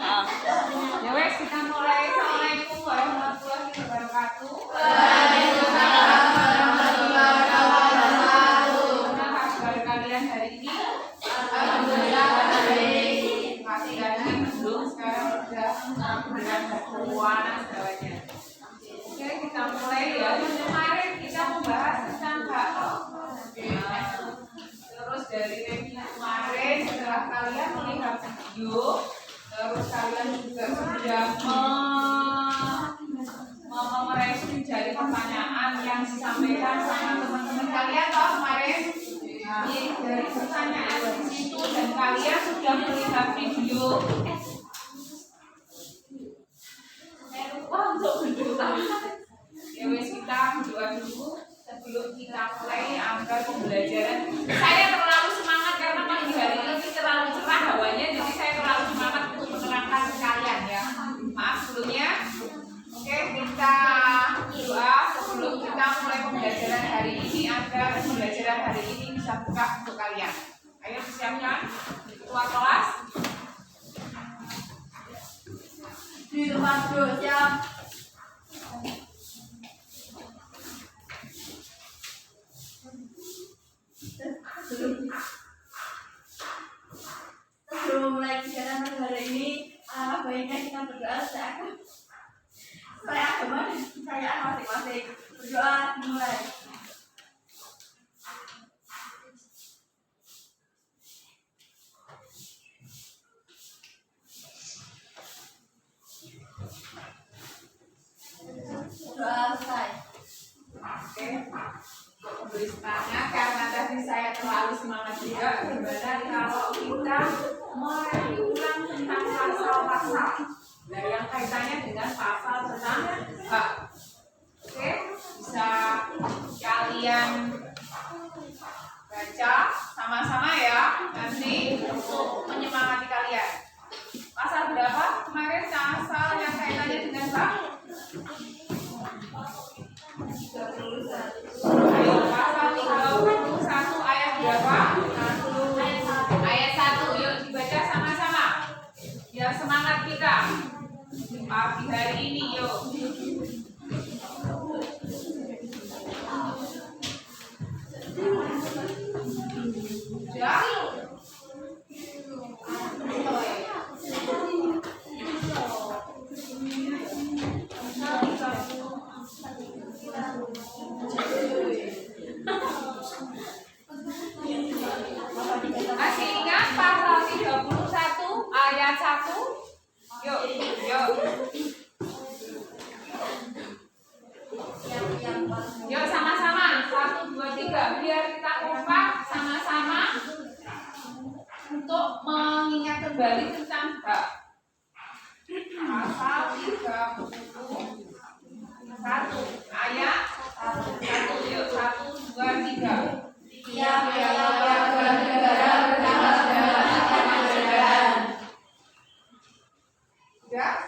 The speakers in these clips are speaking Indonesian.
Ya wes kita mulai. Assalamualaikum warahmatullahi wabarakatuh. Waalaikumsalam warahmatullahi wabarakatuh. Gimana kabar kalian hari ini? Alhamdulillah baik. Masih kalian belum sekarang sudah dengan berwarna segalanya. Oke kita mulai ya. Kemarin kita membahas tentang hak. Terus dari review kemarin setelah kalian melihat video, terus kalian juga sudah merespon dari pertanyaan yang disampaikan sama teman-teman kalian toh kemarin. Nah, dari pertanyaan di situ dan kalian sudah melihat video. Lupa untuk berdoa. Ya wes kita berdoa dulu sebelum kita mulai agar pembelajaran. Saya terlalu semangat karena pagi hari ini terlalu cerah hawanya, jadi saya terlalu semangat untuk menerangkan ke kalian ya. Maaf sebelumnya. Oke, kita doa sebelum kita mulai pembelajaran hari ini agar pembelajaran hari ini bisa buka untuk kalian. Ayo disiapkan ketua kelas. Di tempat siap. Sebelum mulai kegiatan hari ini, baiknya kita berdoa saya agama dan kepercayaan masing-masing. Berdoa dimulai. Doa selesai. Oke, untuk memberi semangat karena tadi saya terlalu semangat juga. Gimana kalau kita mereview ulang tentang pasal-pasal yang kaitannya dengan pasal tentang hak. Oke, bisa kalian baca sama-sama ya nanti untuk menyemangati kalian. Pasal berapa kemarin pasal yang kaitannya dengan hak? Ayo, pasal 31 ayat berapa? Ayat 1. Yuk dibaca sama-sama. Biar semangat kita pagi hari ini yuk. Ya. Masih ingat pasal 31 ayat 1? Yuk. Yuk sama-sama 1, 2, 3 biar kita kompak sama-sama untuk mengingat kembali tentang hak. Pasal 31 ayat 1. Yuk 1, 2, 3. Tiap-tiap warga negara berhak mendapatkan pelajaran. Sudah.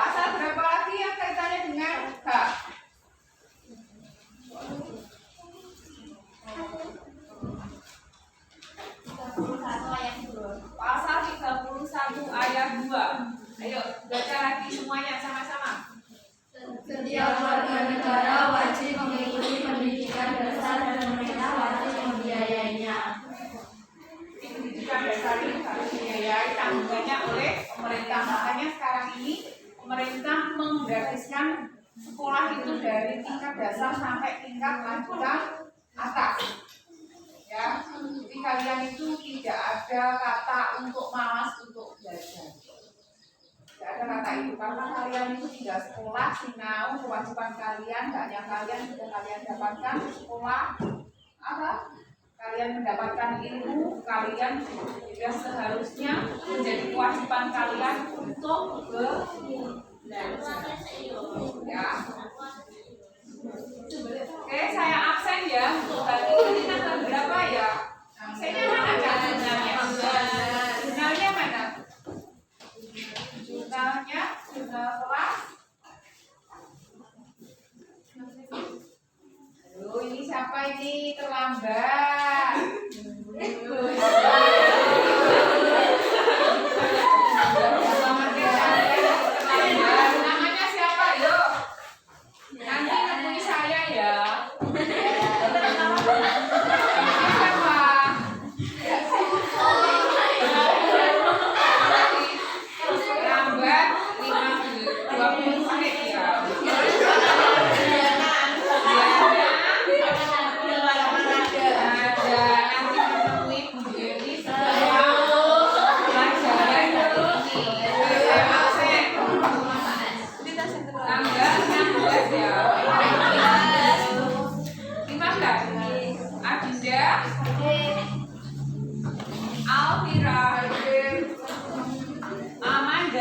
Pasal berapa lagi yang kaitannya dengan hak? Pasal 31 ayat 2. Ayo baca lagi semuanya sama-sama. Setiap warga negara wajib mengikuti pendidikan dasar dan pemerintah wajib membiayainya. Pendidikan dasar ini harus dibiayai tanggungannya oleh pemerintah. Makanya sekarang ini pemerintah menggratiskan sekolah itu dari tingkat dasar sampai tingkat lanjutan atas. Ya, jadi kalian itu tidak ada kata untuk malas untuk belajar. Tidak ada kata itu karena kalian itu tidak sekolah sinau, kewajiban kalian, haknya kalian sudah kalian dapatkan di sekolah apa? Kalian mendapatkan ilmu, kalian juga seharusnya menjadi kewajiban kalian untuk belajar. Ya. Oke, saya absen ya untuk hari ini tanggal berapa ya? Absennya mana jurnalnya? Jurnalnya mana? Jurnalnya, jurnal kelas. Aduh, ini siapa ini terlambat? Selamat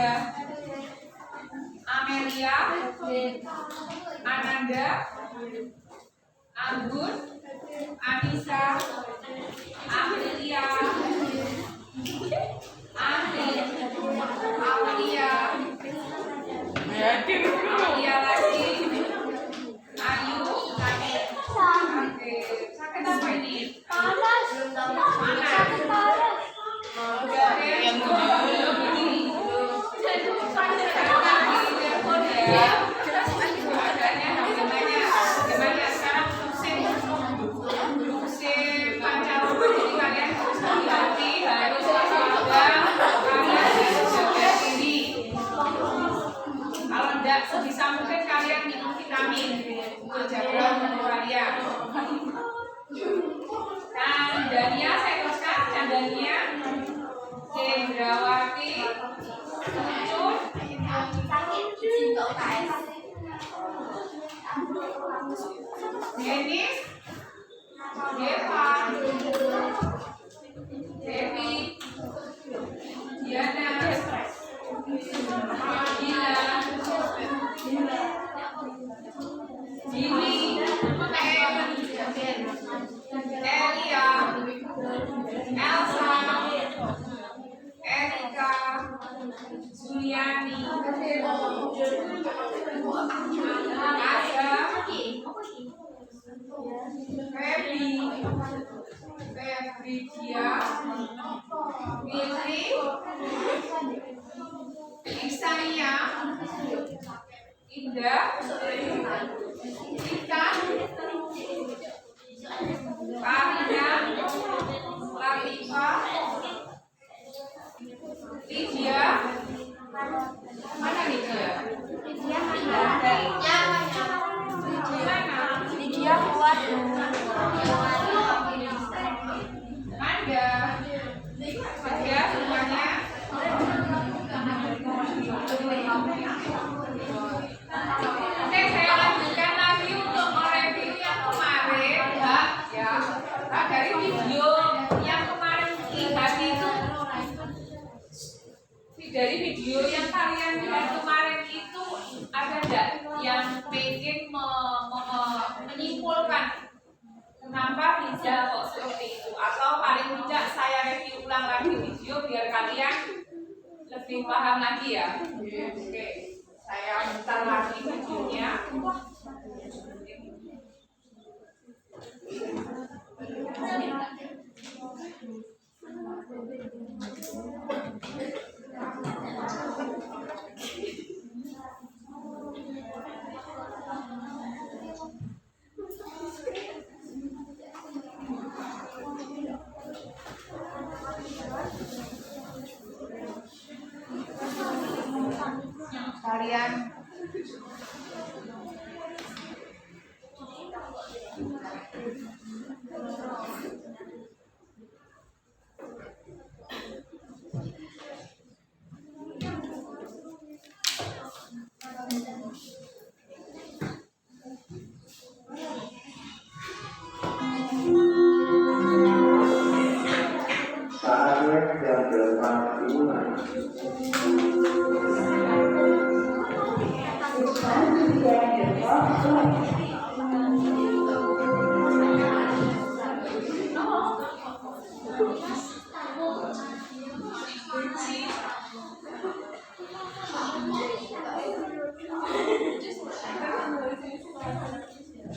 ada Amelia, Ananda, Anggun, Anissa, Amelia, Andi, Amelia, Amelia lagi, Ayu, sakit. Oke, sakit apa ini? Panas. Sakit parah. Yang ini. Gimana sekarang musim pancaroba, jadi kalian harus hati-hati, harus waspada, kalian harus jaga diri. Kalau enggak, sebisa mungkin kalian minum vitamin untuk jaga tubuh kalian. Dan Dania, saya teruskan. Dan Dania, Gendrawati, Ucun, Denis, Deva, Devi, Diana, Gila, Jimmy, Elia, Elsa, Erika, Juliani, Asa, Febridia, Willy, Isania, Indah, Ikan, Karina, Latifa, Lydia, mana Lydia? Lydia kuat. Manda semuanya. Oke, saya lanjutkan lagi untuk mereview yang kemarin, Mbak. Ya, Mbak, dari video yang kemarin lihat itu, dari video yang kalian lihat kemarin itu ada nggak yang pengen menyimpulkan kenapa bisa kok seperti itu, atau paling tidak saya review ulang lagi video biar kalian lebih paham lagi ya. Oke, saya putar lagi videonya. Kalian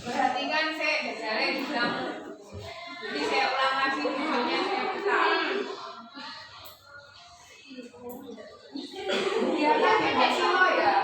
perhatikan, saya bilang, jadi saya ulang lagi videonya, saya putar. Dia kan kayak slow ya.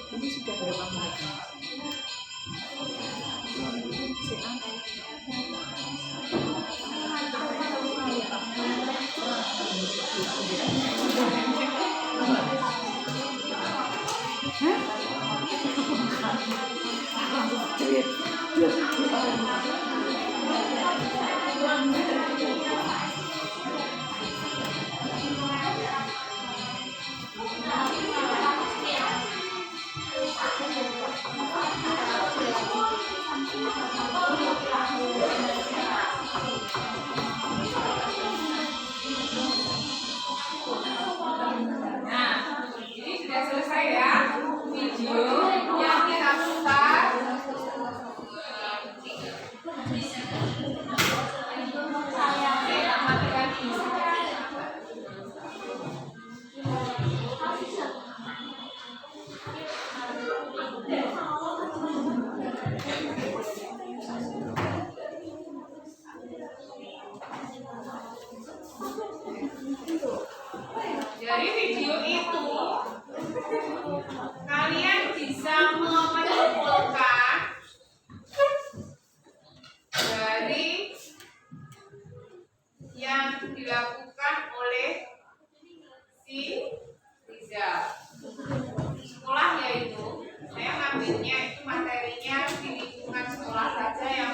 Ini sudah berapa menit? Nah, ini sudah selesai ya video yang kita putar. Mati lagi. Dari video itu kalian bisa menyimpulkan dari yang dilakukan oleh si Rizal. Sekolah yaitu saya ngambilnya itu materinya di lingkungan sekolah saja yang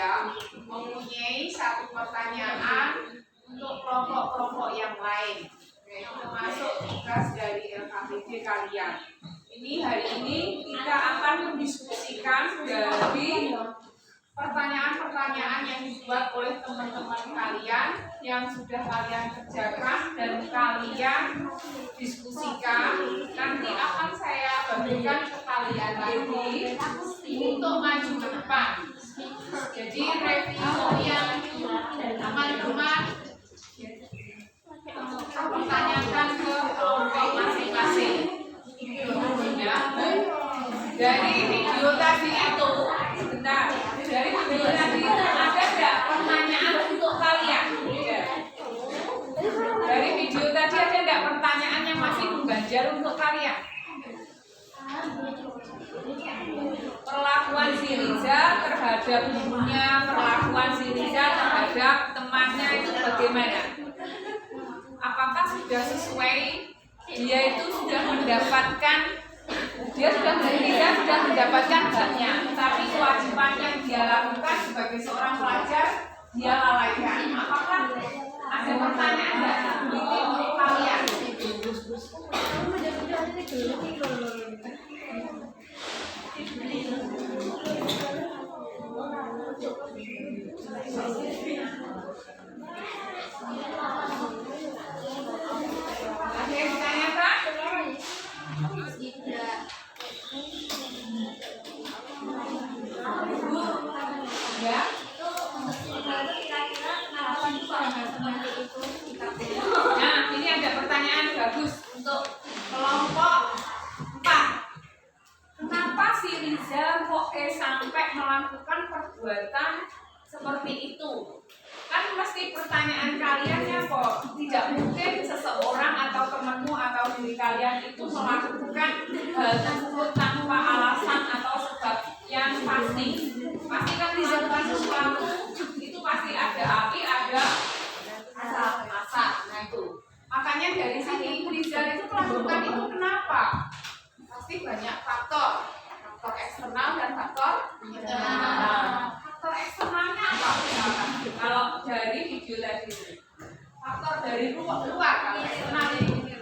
saya mempunyai satu pertanyaan untuk kelompok-kelompok yang lain, yaitu termasuk tugas dari LKPD kalian. Hari ini kita akan mendiskusikan dari pertanyaan-pertanyaan yang dibuat oleh teman-teman kalian yang sudah kalian kerjakan dan kalian diskusikan. Nanti akan saya bagikan ke kalian lagi untuk maju ke depan. Jadi review yang teman-teman pertanyakan ke kelompok masing-masing. Ya. Dari video tadi itu, sebentar. Dari video tadi itu ada nggak pertanyaan untuk kalian? Ya. Dari video tadi ada nggak pertanyaan yang masih mengganjal untuk kalian? Perlakuan si Riza terhadap ibunya, perlakuan si Riza terhadap temannya itu bagaimana? Apakah sudah sesuai? Dia itu sudah mendapatkan, sudah mendapatkan haknya, tapi kewajiban yang dia lakukan sebagai seorang pelajar dia lalaikan. Apakah ada pertanyaan dari untuk kalian? Ada yang ditanyakan? Ya. Nah, ini ada pertanyaan bagus untuk kelompok 4. Kenapa si Riza kok sampai melakukan perbuatan seperti itu? Kan mesti pertanyaan kalian ya kok, tidak mungkin seseorang atau temanmu atau diri kalian itu melakukan hal tersebut tanpa alasan atau sebab yang pasti. Pasti kan melakukan sesuatu itu pasti ada api, ada asap. Nah itu. Makanya dari sini Rizal itu melakukan itu kenapa? Pasti banyak faktor eksternal dan faktor internal. Faktor eksternalnya apa? Kalau dari video tadi, faktor dari luar kalau eksternal ini.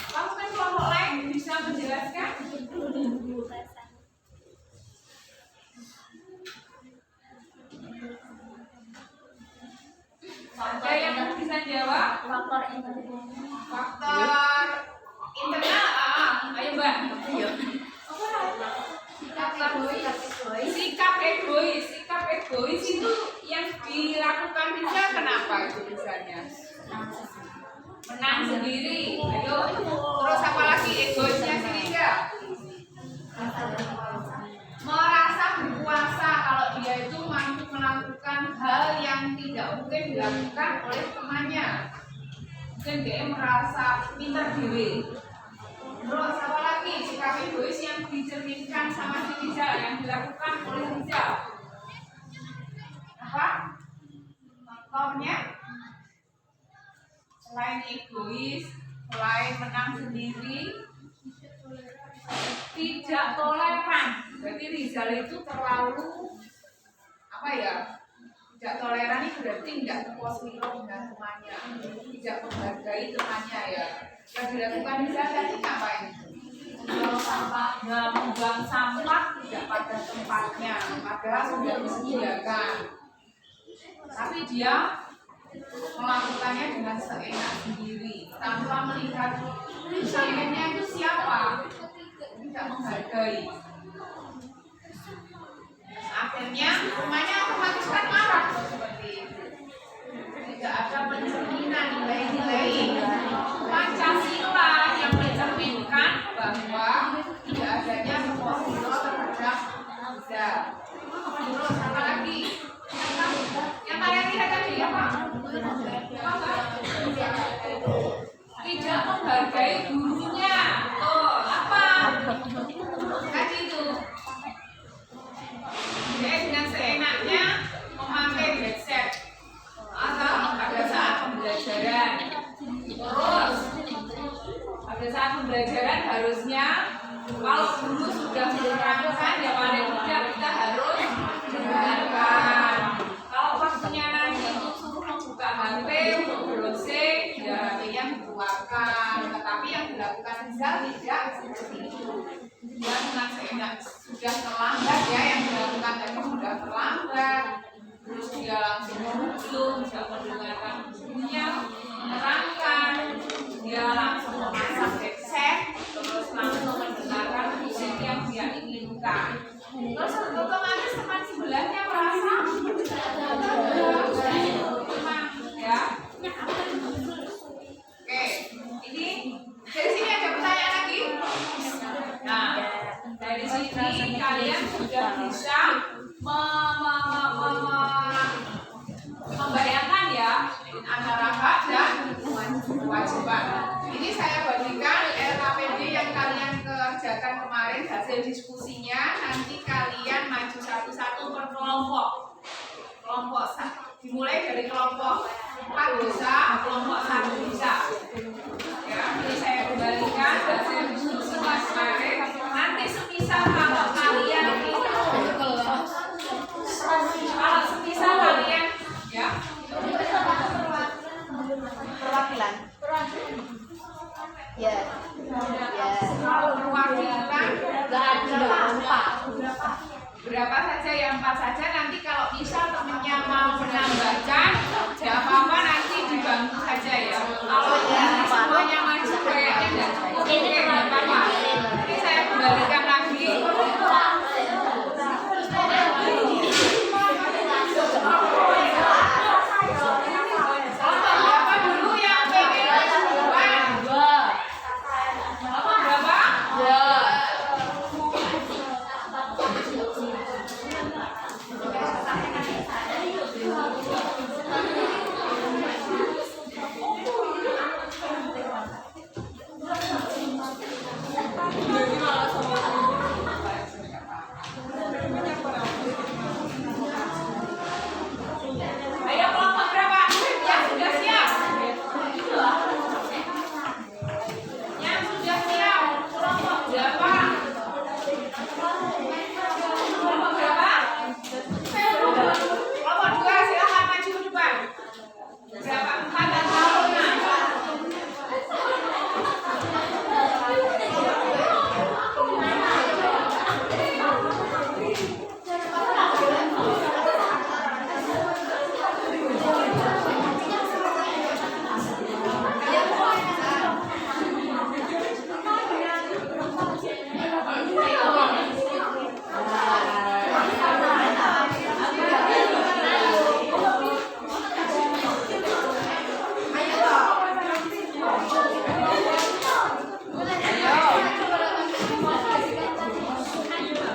Kamu kan kelompok lain bisa menjelaskan? Ada yang bisa jawab? Faktor internal. Faktor internal, ayo Mbak. Sikap egois itu yang dilakukan Riza kenapa itu misalnya? Menang sendiri. Ayo. Terus apa lagi egoisnya si Riza? Merasa berkuasa kalau dia itu mampu melakukan hal yang tidak mungkin dilakukan oleh temannya. Mungkin dia merasa pintar diri. Terus apa lagi sikap egois yang dicerminkan sama si Rizal yang dilakukan oleh Rizal? Apa? Faktornya selain egois, selain menang sendiri, tidak toleran. Berarti Rizal itu terlalu apa ya? Tidak toleran ini berarti tidak berpositif dengan temannya, tidak menghargai temannya ya. Yang dilakukan Rizal tadi ngapain? Membuang sampah tidak pada tempatnya, padahal sudah disediakan. Tapi dia melakukannya dengan seenak sendiri, tanpa melihat sayangnya itu siapa, tidak menghargai. Akhirnya rumahnya otomatis kan marah seperti itu. Tidak ada pencerminan nilai-nilai Pancasila yang mencerminkan bahwa tidak adanya kepositif terhadap Riza. Terus apa lagi? Yang kalian lihat tadi apa? Tidak menghargai gurunya. Oh, apa? Tadi itu. Dia dengan seenaknya dimulai dari kelompok 4 bisa, kelompok 1 bisa. Ya, ini saya kembalikan hasil diskusi Mas kemarin. Nanti semisal kalau kalian ya Perwakilan. Ya. kalau perwakilan berapa saja yang 4 saja. Nanti kalau misal temennya mau menambahkan tidak apa-apa, nanti dibantu saja ya. Kalau yang semuanya maju kayaknya tidak cukup, oke nggak apa-apa. Ini saya kembalikan lagi. Berapa dulu yang pengen duluan? Berapa? Ayo kelompok berapa? Yang sudah siap? Yang sudah siap? Kelompok berapa? Kelompok berapa? Kelompok 2 silakan maju ke depan. Berapa? 4 atau 5?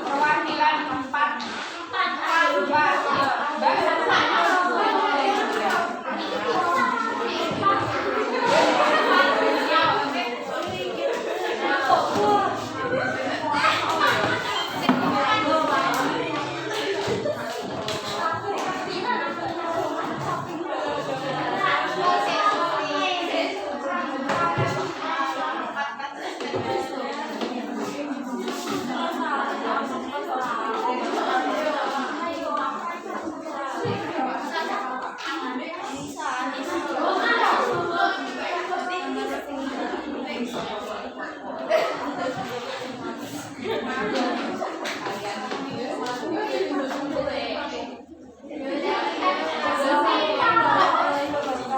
Perwakilan 4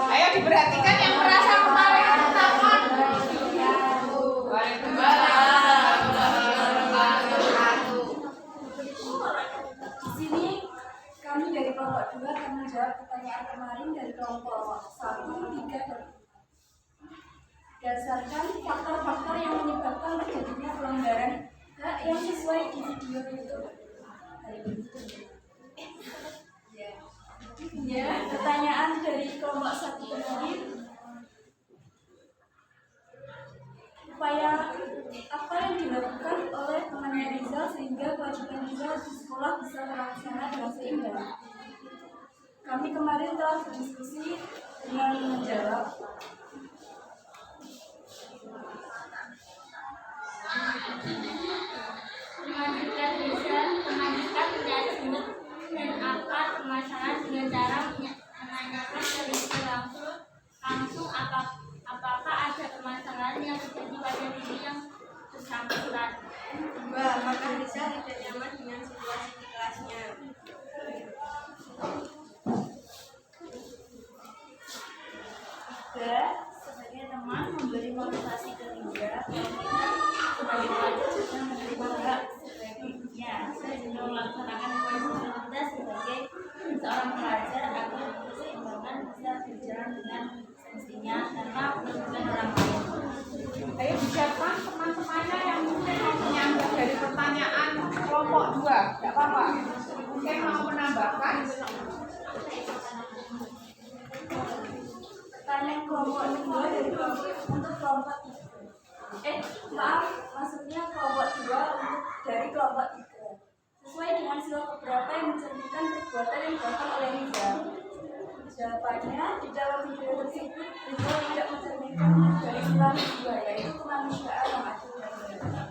Ayo diperhatikan yang merasa kemarin telepon. Di sini kami dari kelompok 2 akan menjawab pertanyaan kemarin dari kelompok 1, 3, dan berdasarkan faktor-faktor yang menyebabkan terjadinya pelanggaran hak yang sesuai di video itu. Ya, pertanyaan dari kelompok 1 kemarin, upaya apa yang dilakukan oleh temannya Rizal sehingga kewajiban Rizal di sekolah bisa terlaksana dengan seimbang. Kami kemarin telah berdiskusi dengan menjawab melanjutkan Rizal melanjutkan menjawab dan apa permasalahan dengan cara menanyakan secara langsung apakah ada permasalahan yang terjadi pada diri yang bersangkutan. 2. Apakah Rizal tidak nyaman dengan situasi di kelasnya? 3. Sebagai teman memberi motivasi ke Rizal sebagai pelajar juga menerima hak sebaiknya. Saya juga melaksanakan kewajiban kita sebagai seorang pelajar agar keseimbangan bisa berjalan dengan semestinya tanpa merugikan orang lain. Ayo disiapkan teman-temannya yang mungkin mau menyambung dari pertanyaan kelompok 2. Tidak apa-apa. Mungkin mau menambahkan. Pertanyaan kelompok 2 dari untuk kelompok 3. Maksudnya kelompok 2 dari kelompok 3. Sesuai dengan sila keberapa yang mencerminkan perbuatan perbuatan yang dilakukan oleh Rizal. Jawabannya, di dalam video tersebut Rizal tidak mencerminkan dari Islam kedua, yaitu kemanusiaan yang adil dan beradab.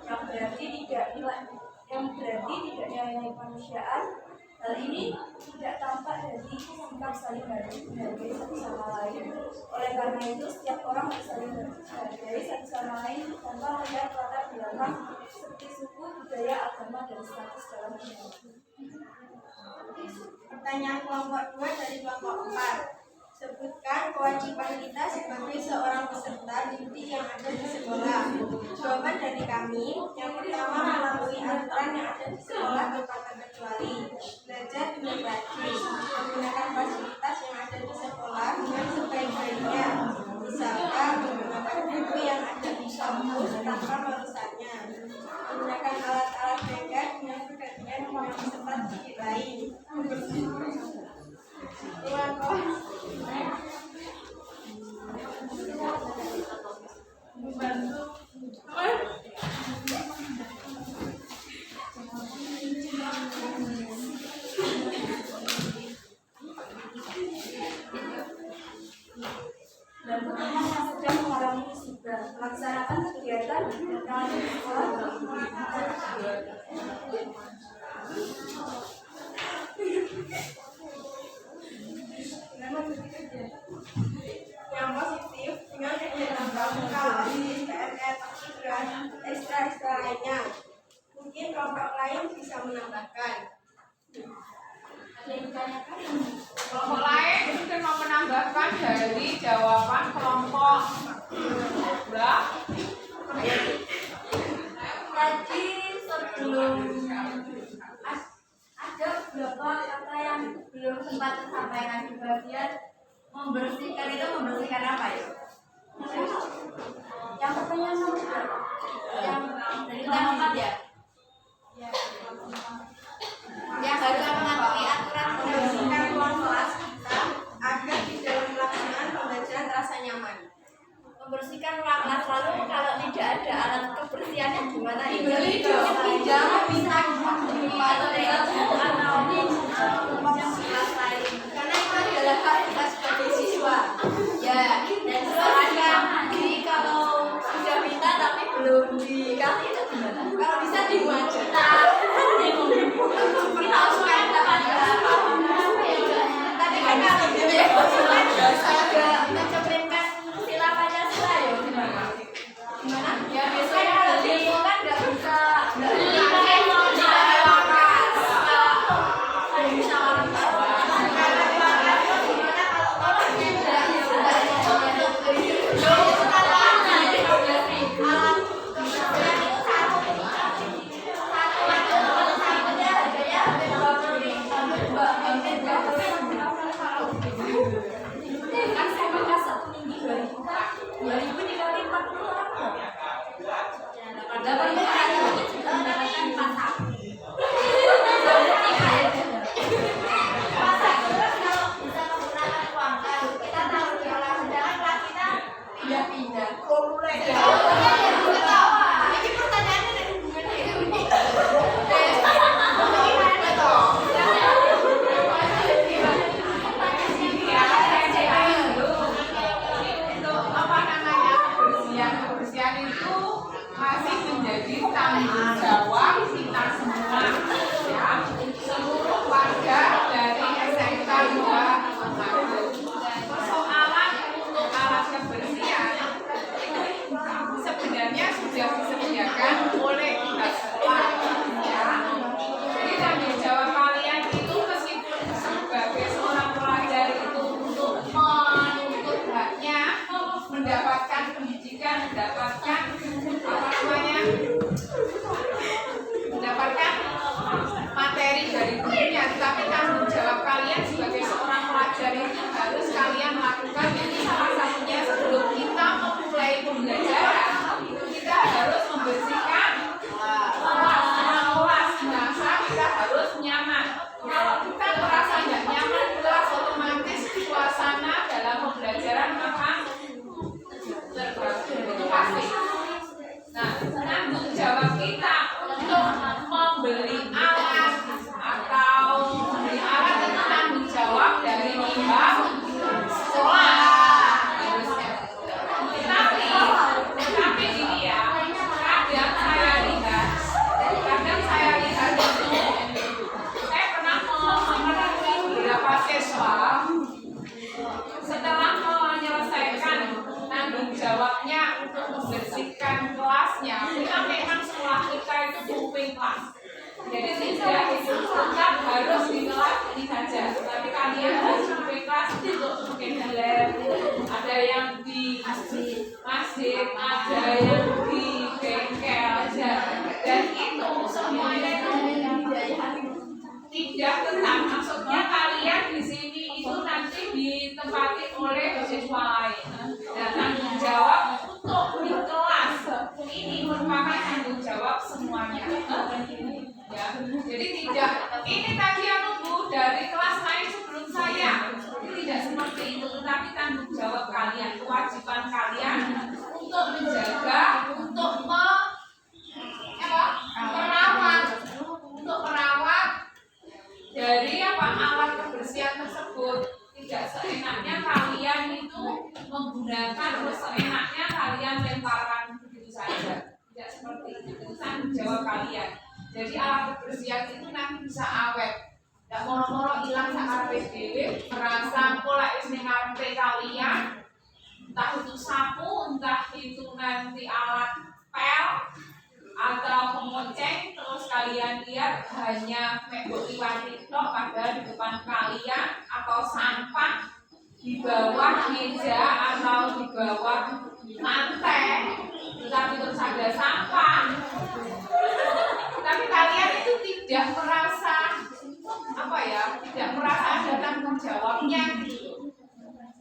Yang berarti tidak nilai kemanusiaan. Hal ini tidak tampak dari sikap saling menghargai satu sama lain. Oleh karena itu, setiap orang harus saling menghargai satu sama lain tanpa melihat latar belakang seperti suku, budaya, agama, dan status dalam kehidupan. Pertanyaan kelompok 2 dari kelompok 4. Sebutkan kewajiban kita sebagai seorang peserta didik yang ada di sekolah. Jawaban dari kami, yang pertama melalui aturan yang ada di sekolah tanpa terkecuali. Belajar dengan rajin, menggunakan fasilitas yang ada di sekolah dengan sebaik-baiknya. Misalkan menggunakan buku yang ada di kampus tanpa merusaknya. Menggunakan alat-alat belajar dengan perhatian dengan peserta didik lain. Dan teman-teman yang sedang mengalami musibah melaksanakan kegiatan yang ada di sekolah. Yang positif dengan kegiatan pramuka, OSIS, PNS, aktivitas ekstra lainnya. Mungkin kelompok lain bisa menambahkan. Ada yang ditanyakan? Kelompok lain mungkin mau menambahkan dari jawaban kelompok berapa? Tadi sebelum ada beberapa kata yang belum sempat tersampaikan di bagian membersihkan itu membersihkan apa ya? Yang pertanyaan nomor berapa? Yang dari kelompok 4 ya? Yang harus mematuhi aturan Membersihkan ruang kelas kita agar di dalam pelaksanaan pembelajaran terasa nyaman. membersihkan ruang kelas, lalu kalau tidak ada alat kebersihannya gimana? Dibeli dong, pinjam, minta atau kelas lain, karena itu adalah hak kita sebagai siswa ya. Dan soalnya jadi kalau sudah minta tapi belum dikasih itu gimana? Kalau bisa dibuat kita harus kayak gunakan terus seenaknya kalian lemparkan begitu saja. Tidak seperti itu tanggung jawab kalian. Jadi alat kebersihan itu nanti bisa awet. Tidak moro-moro hilang saat PSBB, merasa pola wis ning ngarepe kalian, entah itu sapu, entah itu nanti alat pel atau pemoceng, terus kalian lihat hanya mbok liwati tok, padahal di depan kalian atau sampah di bawah meja atau di bawah lantai, tetapi terus ada sampah. Tapi kalian itu tidak merasa tidak merasa ada tanggung jawabnya gitu.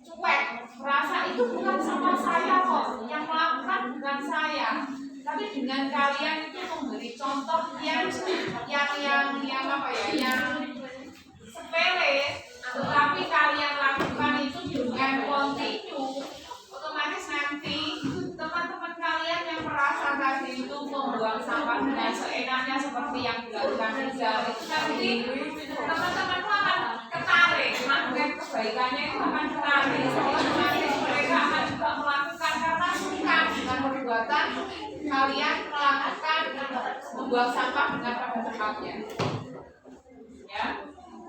Cuek, merasa itu bukan sama saya kok, yang melakukan bukan saya. Tapi dengan kalian itu memberi contoh yang sepele, tetapi kalian lakukan itu dengan kontinu, otomatis nanti teman-teman kalian yang merasa tadi itu membuang sampah dengan seenaknya seperti yang dilakukan Rizal itu nanti teman-teman akan ketarik, melakukan kebaikannya itu akan ketarik, otomatis mereka akan juga melakukan karena suka dengan perbuatan kalian melakukan membuang sampah dengan pada tempatnya. Ya,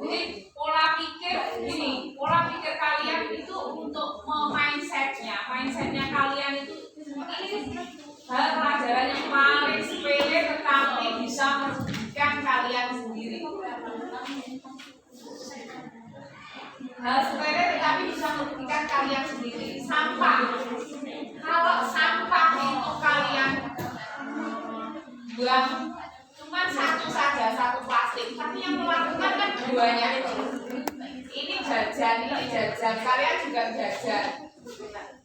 jadi pola pikir kalian itu untuk mindsetnya kalian itu ini hal pelajaran yang paling sepele tetapi bisa merugikan kalian sendiri. Hal sepele tetapi bisa merugikan kalian sendiri. Sampah, kalau sampah itu kalian buang cuma satu saja, satu plastik, tapi yang melakukan kan duanya. Ini jajan, kalian juga jajan.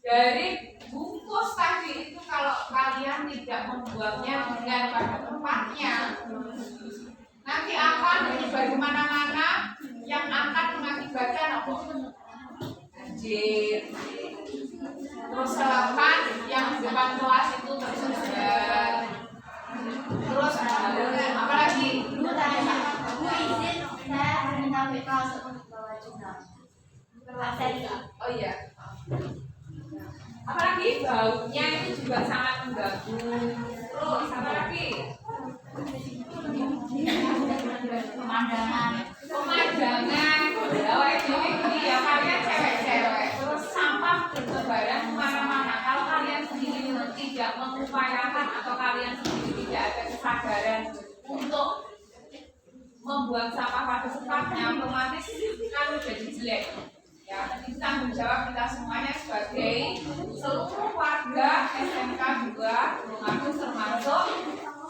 Dari bungkus tadi itu kalau kalian tidak membuangnya dengan pada tempatnya, nanti akan menyebar di mana-mana yang akan mengakibatkan banjir. Terus selokan yang di depan kelas itu tersebar. Terus apalagi? Bu izin saya minta WK untuk bawa juga. Oh iya. Apalagi baunya itu juga sangat mengganggu. Terus apalagi? Pemandangan. Ini ya kalian cewek-cewek. Terus sampah bertebaran kemana-mana. Kalau kalian sendiri tidak mengupayakan atau kalian sendiri tidak ada kesadaran untuk membuang sampah pada tempatnya, otomatis kan jadi jelek. Ya, ini tanggung jawab kita semuanya sebagai seluruh warga SMK 2 Tulungagung termasuk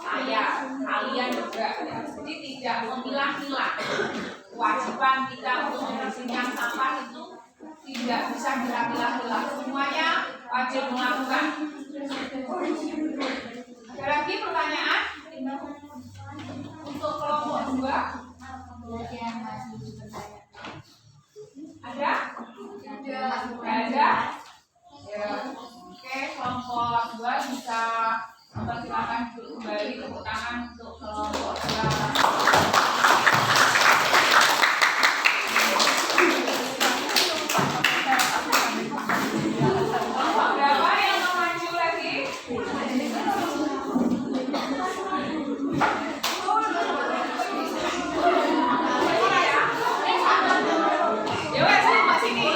saya, kalian juga ya. Jadi tidak memilah-milah. Kewajiban kita untuk membersihkan sampah itu tidak bisa kita milah-milah. Semuanya wajib melakukan. Ada lagi pertanyaan? Untuk kelompok 2? Ada? Ada? Ya. Oke, kelompok 2 bisa silakan kembali tepuk tangan untuk kelompok 2. Ya wes, sini.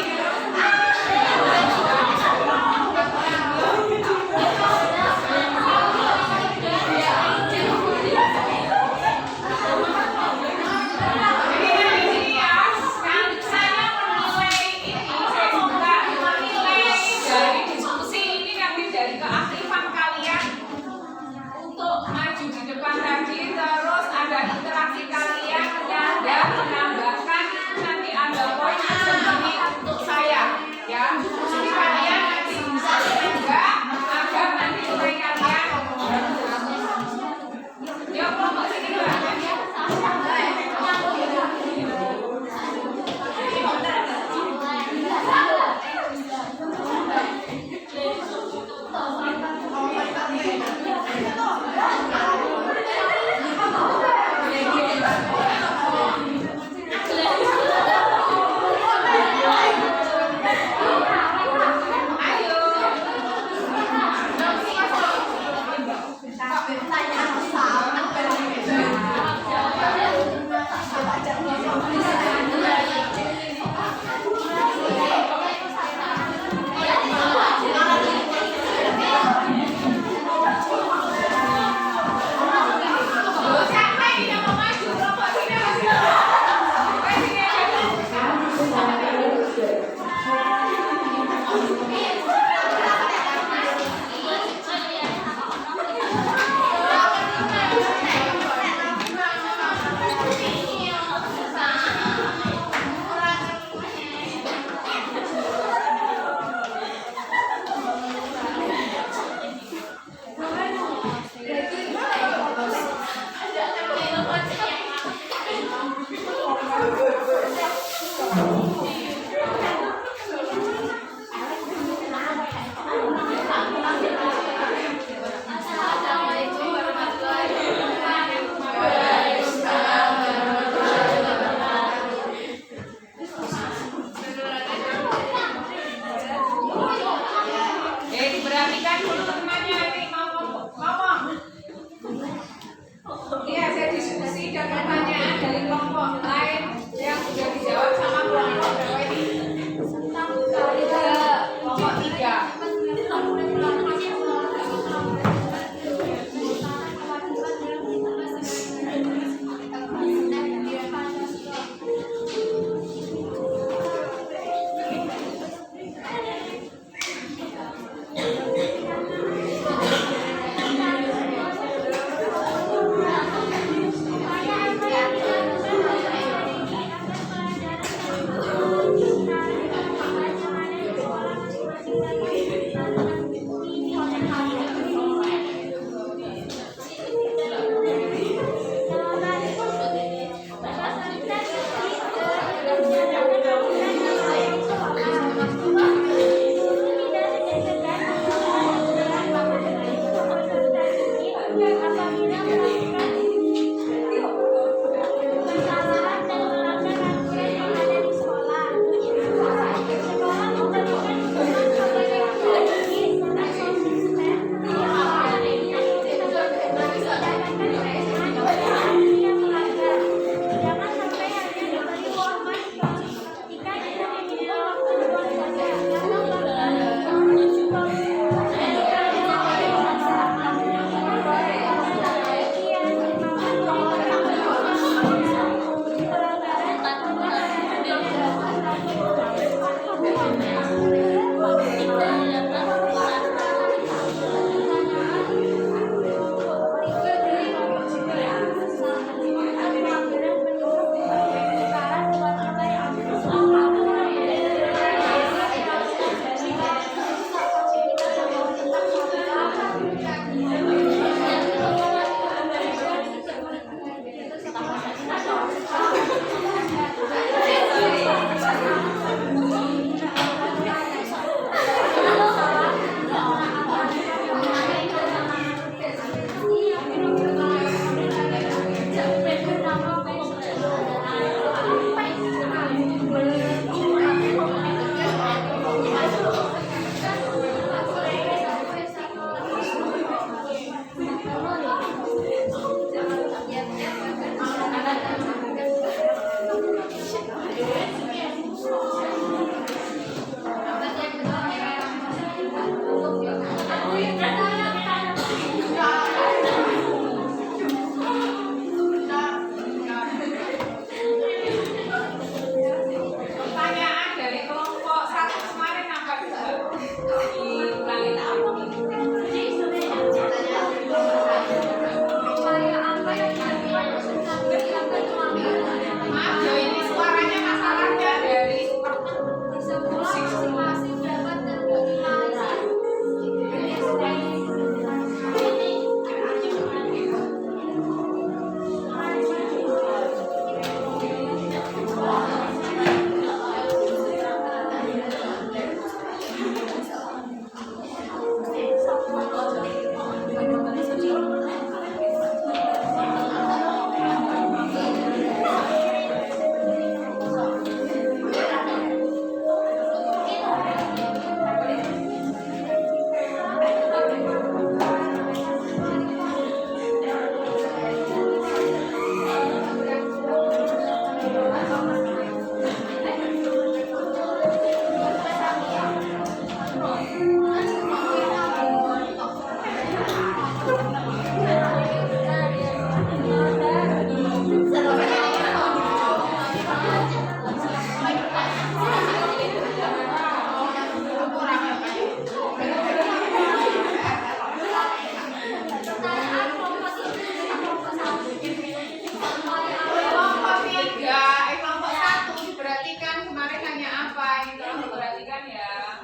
kemarin nanya apa? Ini tolong diperhatikan ya.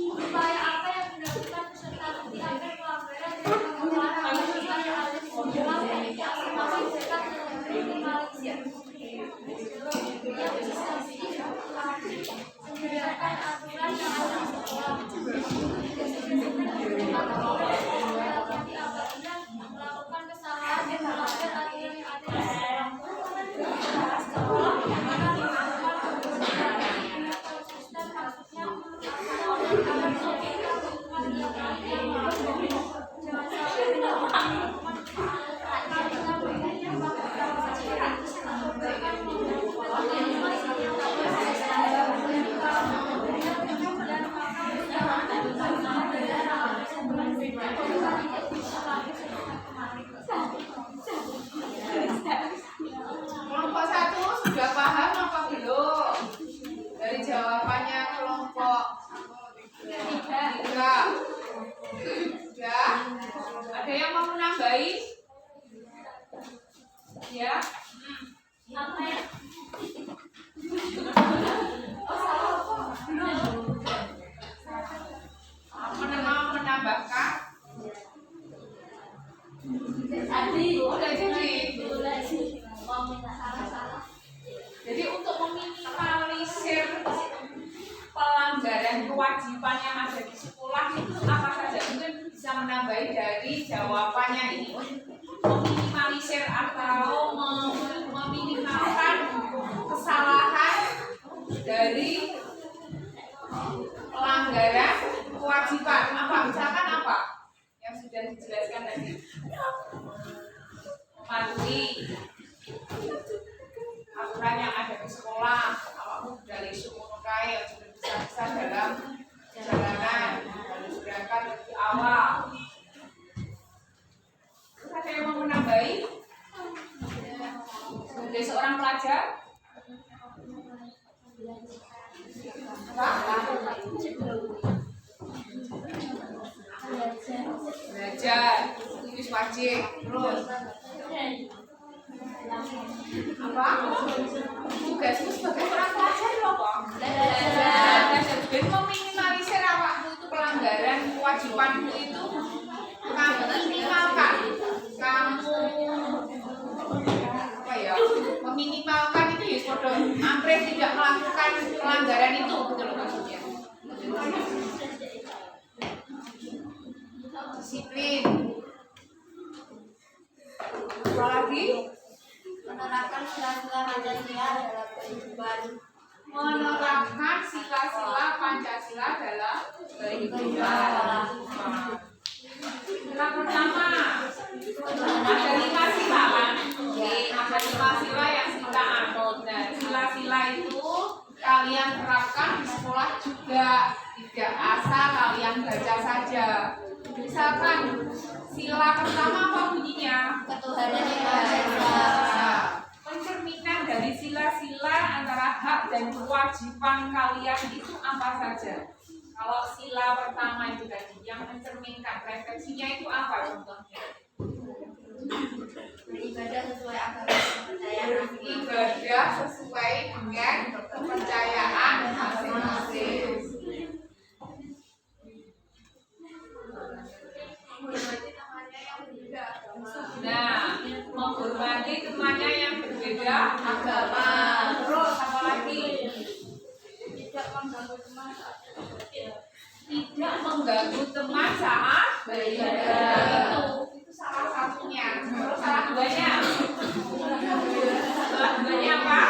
Upaya apa yang dilakukan peserta uji agar pelanggaran dan pengeluaran yang ada di program masing-masing mereka terminimalisir? Yang bisa menyediakan aturan yang ada di sekolah. Melakukan kesalahan dan melanggar aturan yang ada di sekolah. Kelompok 1 sudah paham apa belum? Dari jawabannya kelompok 3. Sudah? Ada yang mau menambahi? Ya? Apa ya? Mau menambahkan? Udah jadi. Jadi untuk meminimalisir pelanggaran kewajiban yang ada di sekolah itu apa saja? Mungkin bisa menambahi dari jawabannya ini. Meminimalisir atau meminimalkan kesalahan dari pelanggaran kewajiban. Apa? Misalkan apa? Yang sudah dijelaskan tadi. Mematuhi aturan yang ada di sekolah, awakmu dari sumur kae yang sudah bisa dalam perjalanan harus berangkat lebih awal. Terus ada yang mau menambahi? Sebagai seorang pelajar, belajar itu wajib. Terus apa? Tugasmu sebagai seorang pelajar apa? Belajar. Dan meminimalisir awakmu itu pelanggaran kewajibanmu itu kamu minimalkan. Kamu apa ya? Meminimalkan itu ya sudah hampir tidak melakukan pelanggaran itu, betul maksudnya. Disiplin. Apa lagi? Menerapkan sila-sila Pancasila dalam kehidupan. Menerapkan sila-sila Pancasila dalam kehidupan. Sila pertama, ada 5 sila kan? Ada 5 sila yang kita anut. Nah, sila-sila itu kalian terapkan di sekolah juga, tidak asal kalian baca saja. Misalkan sila pertama apa bunyinya? Ketuhanan yang Maha Esa. Pencerminan dari sila-sila antara hak dan kewajiban kalian itu apa saja? Kalau sila pertama itu tadi yang mencerminkan refleksinya itu apa contohnya? Beribadah sesuai agama dan kepercayaan. Ibadah sesuai dengan kepercayaan masing-masing. Nah, menghormati temannya yang berbeda agama. Terus apa lagi? Tidak mengganggu teman saat beribadah. Tidak mengganggu teman saat beribadah. Itu salah satunya. Terus salah duanya? Salah duanya apa?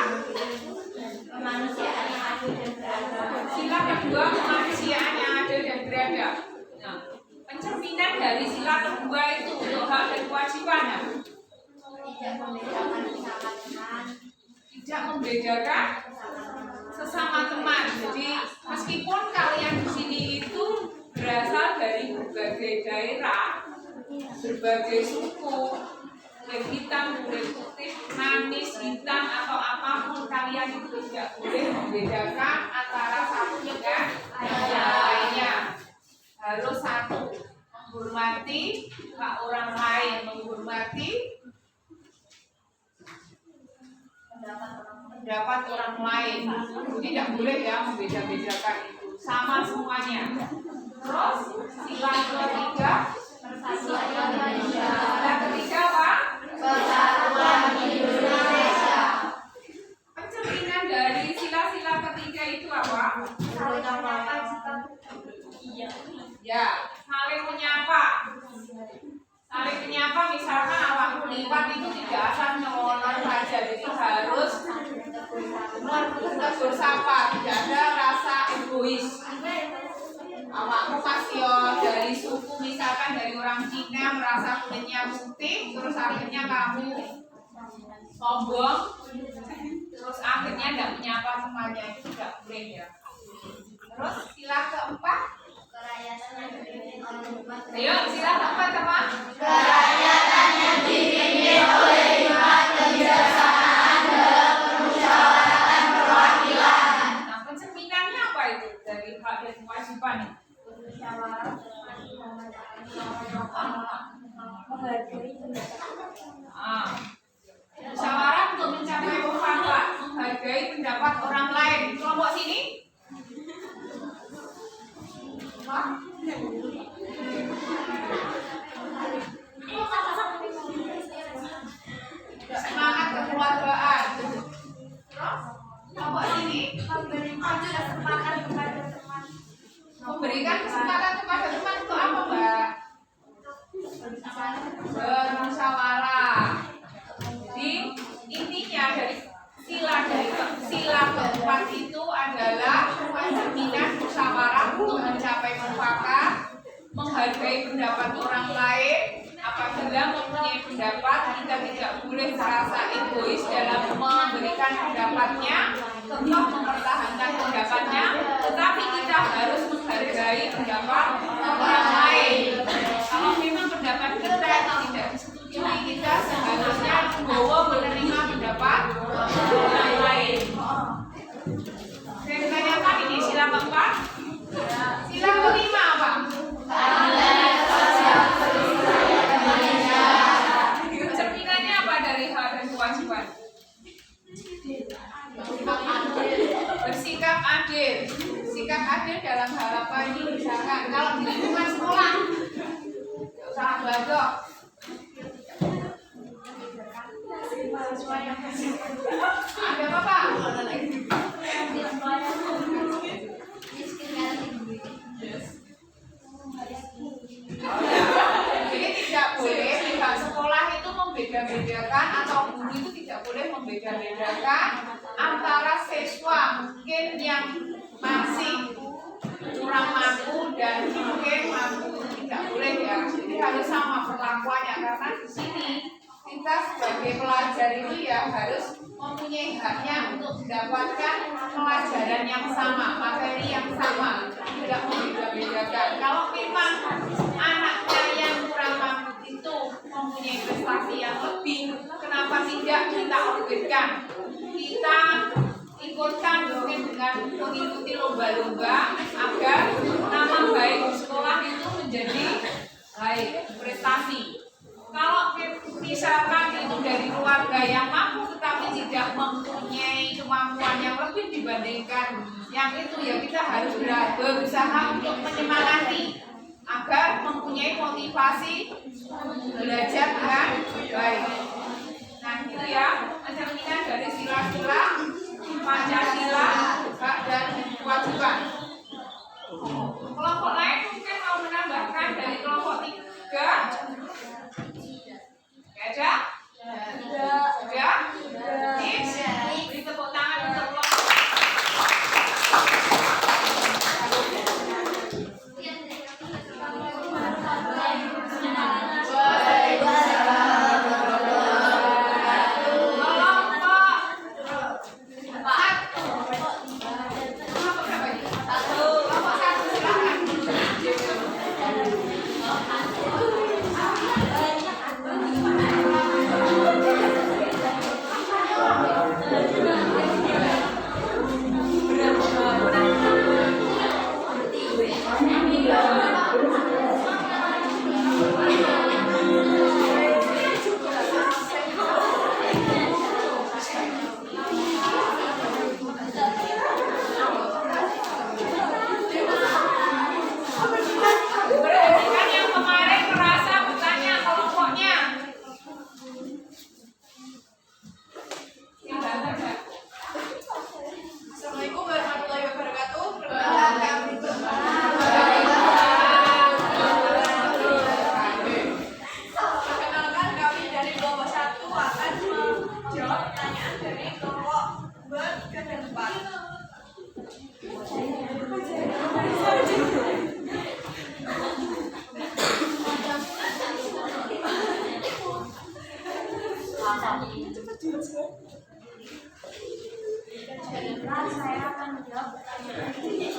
Kemanusiaan yang adil dan beradab. Sila kedua, kemanusiaan yang adil dan beradab. Nah, pencerminan dari sila kedua itu untuk hak dan kewajiban. Tidak membedakan sesama teman. Tidak membedakan sesama teman. Jadi meskipun kalian di sini itu berasal dari berbagai daerah, berbagai suku, kulit hitam, kulit putih, manis, hitam atau apapun, kalian itu tidak boleh membedakan antara satu dengan yang lainnya. Harus satu, menghormati hak orang lain, menghormati Pendapat orang lain. pendapat orang lain. Tidak boleh ya membeda-bedakan itu, sama semuanya. Terus sila ketiga, sila ketiga apa? Persatuan Indonesia. Pencerminan dari sila-sila ketiga itu apa? Saling menyapa jika Ya, saling menyapa. Saling menyapa, misalkan awak liwat itu tidak asal nyelonong saja, jadi harus tegur sapa, tidak ada rasa egois. Awakmu masih dari suku, misalkan dari orang Cina merasa kulitnya putih, terus akhirnya kamu sombong, terus akhirnya tidak menyapa temannya, itu tidak boleh ya. Terus sila keempat, ayo sila keempat apa? kerakyatan yang dipimpin oleh hikmat kebijaksanaan dalam permusyawaratan perwakilan. Nah, pencerminannya apa itu dari hak dan kewajiban? Musyawarah untuk mencapai mufakat, menghargai pendapat orang lain. Kelompok sini? Semangat kekeluargaan. Terus kelompok sini? Memberikan kesempatan kepada teman untuk apa, Mbak? Bermusyawarah. Jadi intinya dari sila keempat itu adalah pencerminan musyawarah untuk mencapai mufakat, menghargai pendapat orang lain. Apabila mempunyai pendapat, kita tidak boleh merasa egois dalam memberikan pendapatnya, tetap mempertahankan pendapatnya, tetapi kita harus menghargai pendapat orang lain. Kalau memang pendapat kita tidak disetujui, kita seharusnya bawa menerima pendapat orang lain. Saya tanyakan ini sila keempat. Sila kelima apa? Cerminannya apa dari hak dan kewajiban? Bersikap adil. Sikap adil dalam hal apa ini? Misalkan kalau di lingkungan sekolah, usaha belajar. Ada apa, Pak? Jadi tidak boleh pihak sekolah itu membeda-bedakan, atau guru itu tidak boleh membeda-bedakan antara siswa mungkin yang masih kurang mampu dan mungkin mampu, tidak boleh ya. Jadi harus sama perlakuannya, karena di sini kita sebagai pelajar itu ya harus mempunyai haknya untuk mendapatkan pelajaran yang sama, materi yang sama, tidak membeda-bedakan. Kalau memang anaknya yang kurang mampu itu mempunyai prestasi yang lebih, kenapa tidak kita upgrade-kan? Kita ikutkan mungkin dengan mengikuti lomba-lomba agar nama baik di sekolah itu menjadi baik, prestasi. Kalau misalkan itu dari keluarga yang mampu tetapi tidak mempunyai kemampuan yang lebih dibandingkan yang itu, ya kita harus berusaha untuk menyemangati agar mempunyai motivasi belajar dengan baik. Nah itu ya pencerminan dari sila-sila Pancasila, hak dan kewajiban. Kelompok lain mungkin mau menambahkan dari kelompok 3. Ada? Sudah? Beri tepuk tangan untuk kelompok. menjawab pertanyaan kewajiban dari video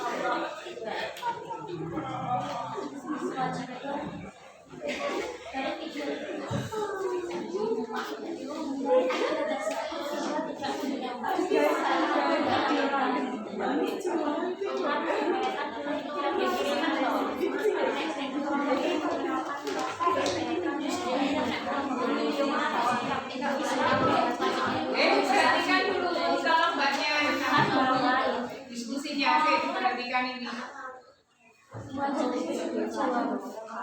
Perhatikan dulu kalau mbaknya diskusinya, perhatikan ini.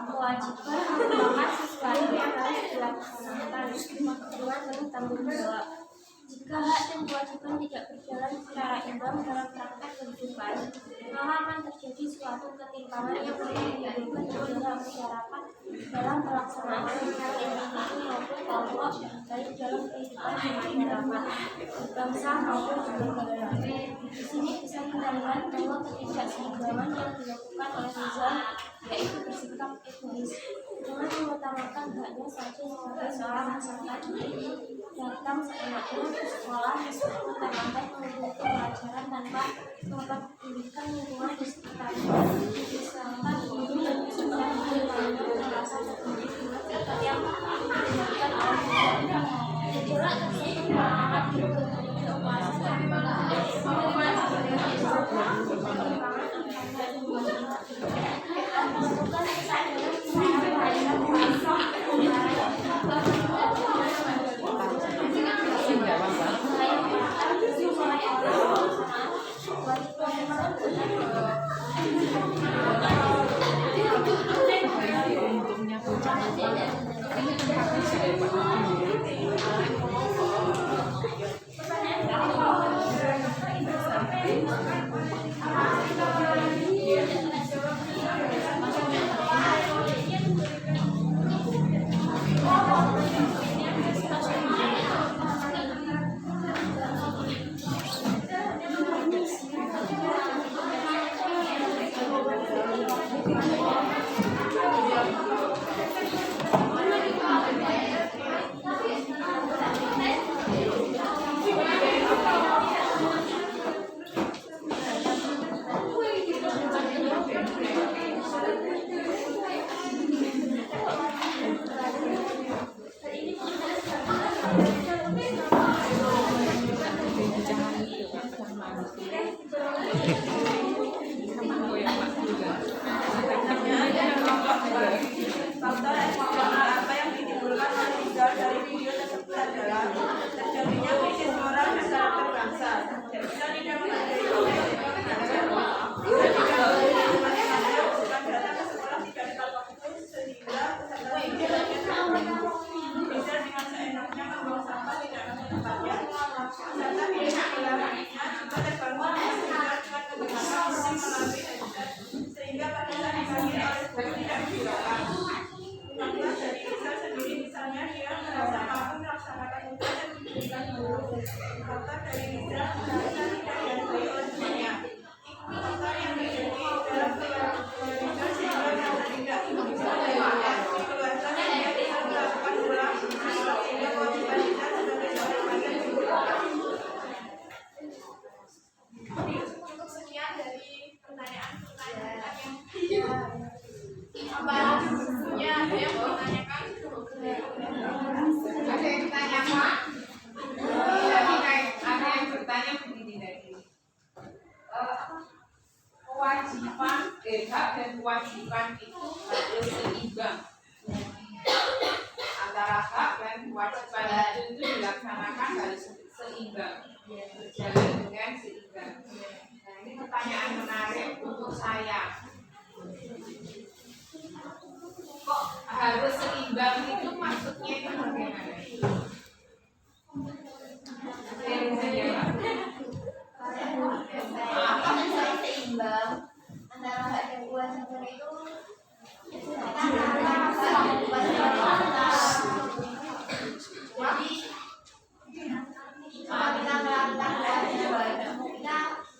kewajiban merupakan sesuatu yang harus dilaksanakan dengan penuh tanggung jawab. Jika hak dan kewajiban tidak berjalan secara imbang dalam praktek kehidupan, maka akan terjadi suatu ketimpangan yang menimbulkan kerugian masyarakat dalam pelaksanaan hak individu maupun kelompok, baik dalam kehidupan masyarakat, bangsa maupun negara. Di sini bisa kita lihat bahwa ketidakseimbangan yang dilakukan oleh Rizal yaitu bersikap egois dengan mengutamakan haknya saja sebagai seorang peserta didik, datang seenaknya ke sekolah meskipun terlambat mengikuti pelajaran tanpa mempedulikan lingkungan di sekitarnya, serta guru dan siswa lainnya merasa peduli dengan sikap yang dilakukan oleh Rizal. Gejolak tersebut merupakan bentuk kepuasan menentukan kesadaran secara Untungnya bocah ini tempatnya sudah Faktor eksternal apa yang ditimbulkan oleh Rizal dari video tersebut adalah terjadinya krisis moral dan karakter bangsa. Rizal tidak menghargai Rizal tidak menghargai bukan datang ke sekolah tidak tepat waktu sehingga peserta didik Rizal dengan seenaknya membuang sampah tidak pada tempatnya. Peserta didik melarangnya juga terbangun Rizal dengan kebijakan melalui sehingga pada saat dipanggil oleh guru tidak dihiraukan. Kemampuan dari Rizal sendiri misalnya dia merasa mampu melaksanakan tugas yang diberikan guru. Faktor dari Rizal merasa tidak dihargai oleh gurunya. Faktor yang terjadi dalam keluarga Rizal sehingga merasa tidak bisa di keluarga sehingga bisa melakukan ulang sehingga kewajiban Rizal sebagai seorang ayah digunakan. Cukup sekian dari pertanyaan-pertanyaan yang ada yang mau ditanyakan? Ada yang tanya Pak? Jadi ada yang bertanya begini tadi. Kewajiban, hak dan kewajiban itu harus seimbang. Antara hak dan kewajiban itu dilaksanakan harus seimbang, berjalan dengan seimbang. Nah ini pertanyaan menarik untuk saya. Kok harus seimbang itu maksudnya itu bagaimana? Kalau misalnya seimbang antara hak dan kewajiban itu jadi kita melakukan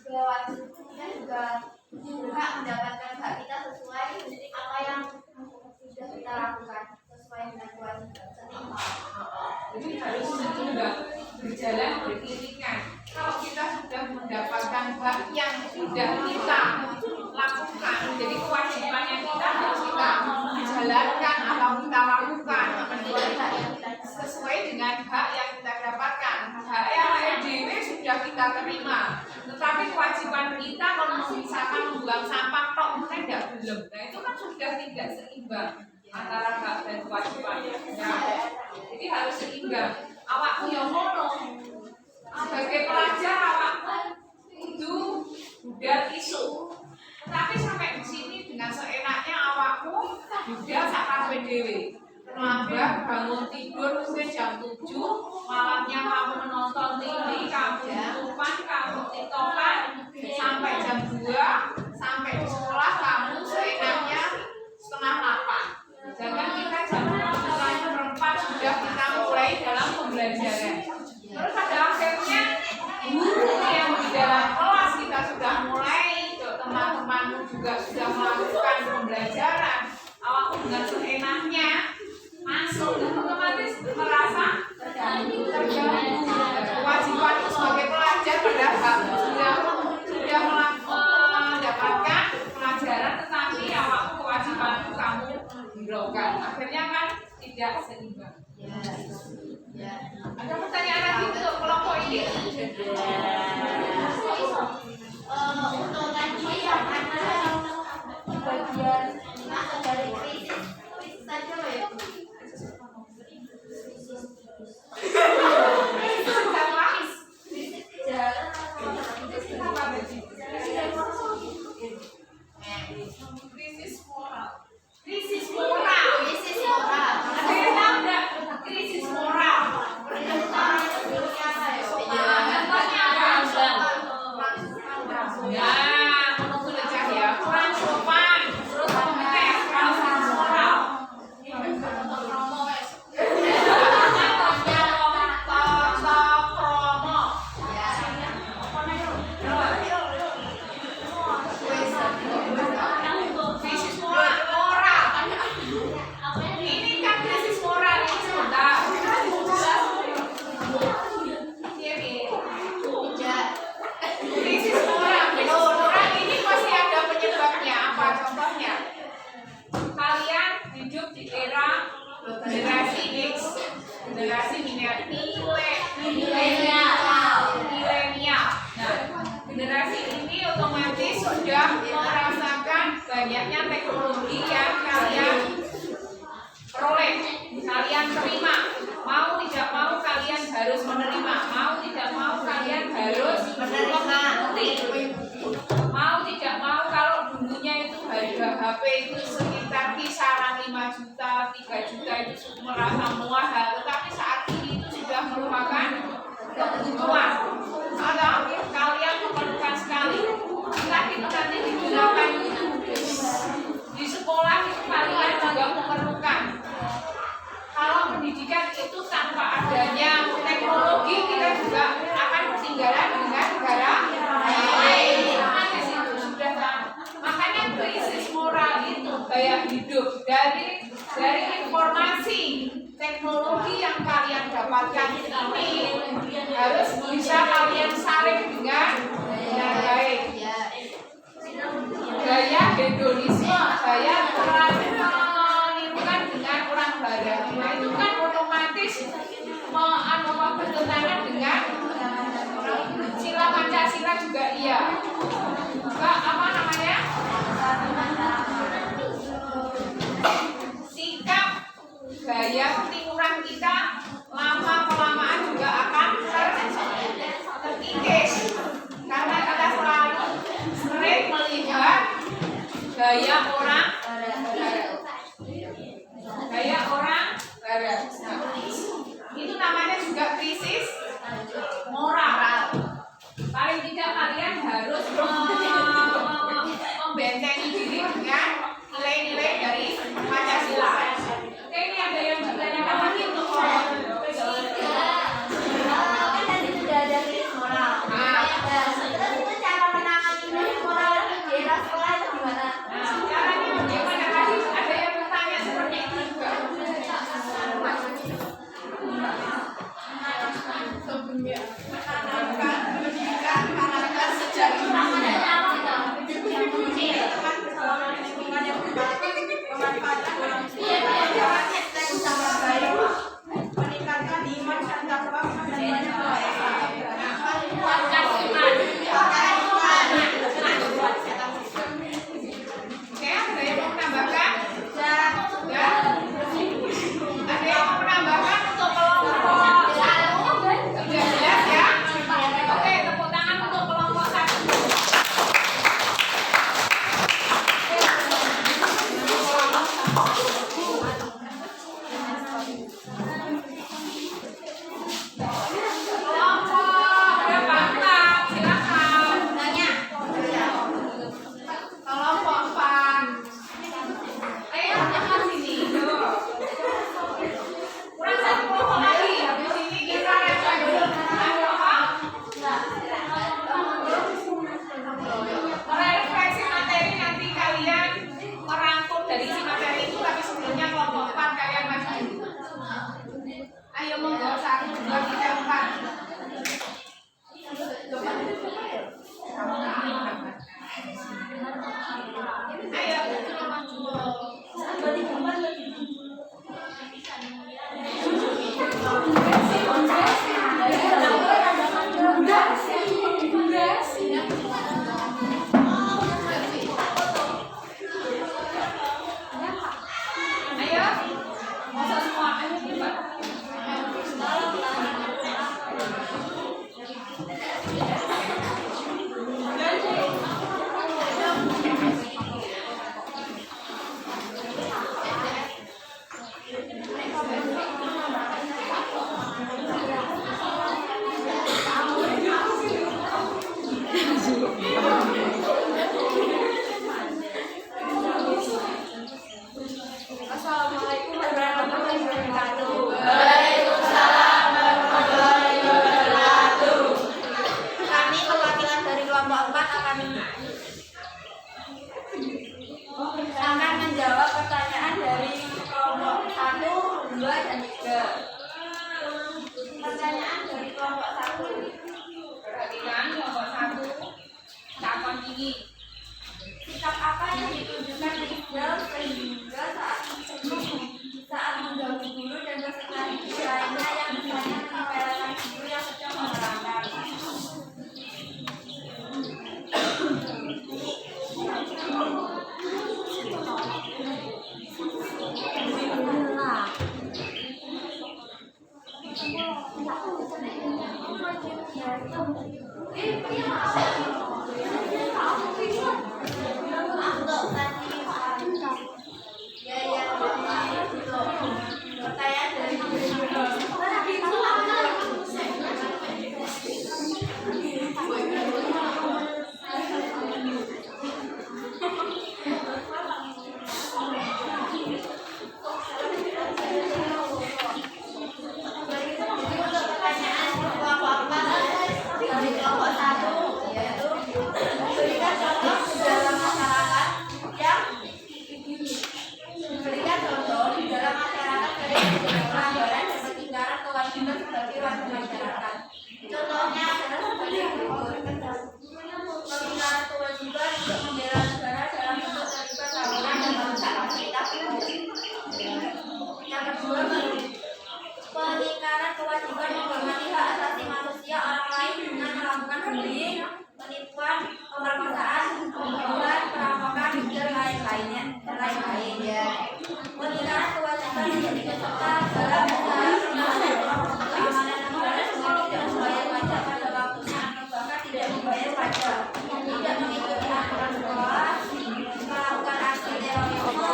kewajiban kita juga berhak mendapatkan hak kita sesuai apa yang sudah kita lakukan sesuai dengan kewajiban seimbang. Jadi harus seimbang, berjalan beriringan. Kalau kita sudah mendapatkan hak yang sudah kita lakukan. Jadi kewajibannya kita harus kita jalankan atau kita lakukan sesuai dengan hak yang kita dapatkan. Hak yang EDW sudah kita terima, tetapi kewajiban kita kalau misalkan membuang sampah tok mungkin tidak belum. Nah itu kan sudah tidak seimbang antara hak dan kewajibannya. Ya. Jadi harus seimbang. Awakmu yang ngono. Sebagai pelajar awakmu itu budal isu. Tapi sampai di sini dengan seenaknya awakmu budal sak dhewe. Terlambat bangun tidur mungkin jam 7, malamnya kamu menonton TV, kamu YouTubean, kamu TikTokan sampai jam 2, sampai di sekolah kamu seenaknya setengah 8. Jangan kita jam 4 sudah kita mulai dalam pembelajaran. Terus pada akhirnya guru yang di dalam kelas kita sudah mulai, teman-temanmu juga sudah melakukan pembelajaran. Awakmu dengan seenaknya masuk dan otomatis merasa terganggu. Kewajibanmu sebagai pelajar padahal sudah mendapatkan pelajaran, tetapi awakmu kewajibanmu kamu hiraukan. Akhirnya kan tidak seimbang. Ada pertanyaan lagi untuk kelompok ini? Untuk tadi yang ada bagian dari krisis saja ya. Krisis moral. Ada yang tahu nggak krisis moral? Ya, menunggu lecah ya. Kurang sopan, terus protes kalau krisis moral. Krisis moral. Ini kan krisis moral ini sebentar. Krisis moral ini pasti ada penyebabnya. Apa contohnya? Kalian hidup di era generasi X, generasi milenial. Nah, generasi ini otomatis sudah merasakan banyaknya teknologi yang kalian peroleh, kalian terima. Mau tidak mau kalian harus menerima. Mau tidak mau kalian harus mengikuti. Mau tidak mau kalau dulunya itu harga HP itu sekitar kisaran 5 juta, 3 juta itu merasa mahal, tetapi saat ini itu sudah merupakan kebutuhan. Atau kalian memerlukan sekali. Entah itu nanti digunakan di sekolah itu kalian juga memerlukan. Kalau pendidikan itu tanpa adanya teknologi kita juga akan ketinggalan dengan negara lain. Di situ sudah kan. Makanya krisis moral itu gaya hidup dari informasi teknologi yang kalian dapatkan ini harus bisa kalian saring dengan baik. Gaya hedonisme, gaya menirukan dengan orang barat. Nah itu kan otomatis bertentangan dengan sila Pancasila juga iya. Apa namanya? Sikap gaya timuran kita lama kelamaan juga akan terkikis karena kita selalu sering melihat gaya orang barat. Itu namanya juga krisis moral. Paling tidak kalian harus membentengi diri dengan nilai-nilai dari Pancasila. Oke, ini ada yang ditanyakan lagi untuk Kan tadi sudah ada krisis moral. Terus itu cara menangani krisis moral di era sekolah itu gimana? caranya ini. Sikap apa yang ditunjukkan Rizal sehingga saat mengganggu guru dan peserta didik lainnya yang misalnya menyepelekan guru yang sedang menerangkan. Pertanyaan dari contohnya adalah sebagai berikut. Peningkatan kewajiban untuk membela negara dalam bentuk terlibat tawuran dan merusak fasilitas publik. Yang kedua, peningkatan kewajiban menghormati hak asasi manusia orang lain dengan melakukan bullying, penipuan, pemerkosaan, pembunuhan, perampokan, dan lain-lainnya. Peningkatan kewajiban untuk ikut serta dalam usaha keamanan negara seperti tidak membayar pajak pada waktunya atau bahkan tidak membayar pajak, tidak mengikuti aturan sekolah, melakukan aksi terorisme,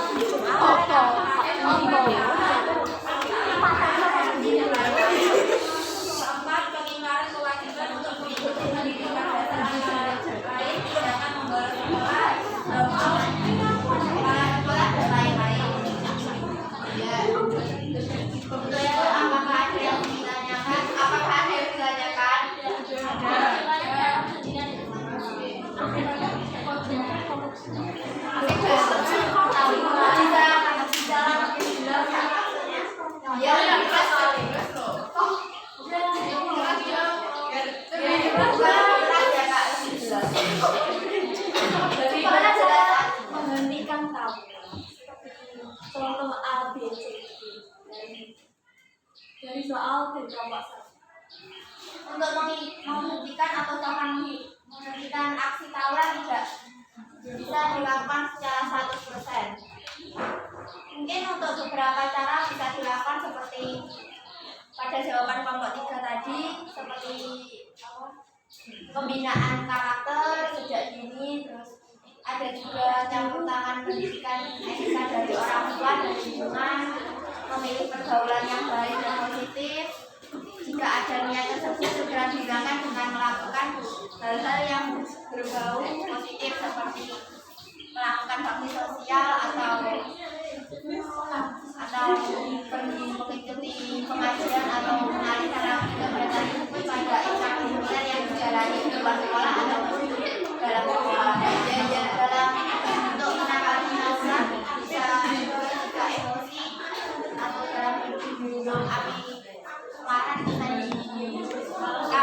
keempat, peningkatan kewajiban untuk mengikuti pendidikan dasar lain, tindakan membolos sekolah, kepala sekolah dan lain-lain. Apakah ada yang ditanyakan? Menghentikan tawuran contoh A, B, C, D dari soal dari kelompok 1. Untuk menghentikan atau menghentikan aksi tawuran tidak bisa dilakukan secara 100%. Mungkin untuk beberapa cara bisa dilakukan seperti pada jawaban kelompok 3 tadi, seperti pembinaan karakter sejak dini, terus ada juga campur tangan pendidikan etika dari orang tua dan lingkungan, memilih pergaulan yang baik dan positif. Jika ada niat tersebut segera dihilangkan dengan melakukan hal-hal yang berbau positif seperti melakukan bakti sosial atau pergi mengikuti pengajian atau mengalihkan kegiatan tersebut pada ekstrakurikuler yang dijalani di luar sekolah ataupun dalam sekolah. Dalam untuk menangani tawuran bisa jika emosi atau dalam gunung api kemarin kita di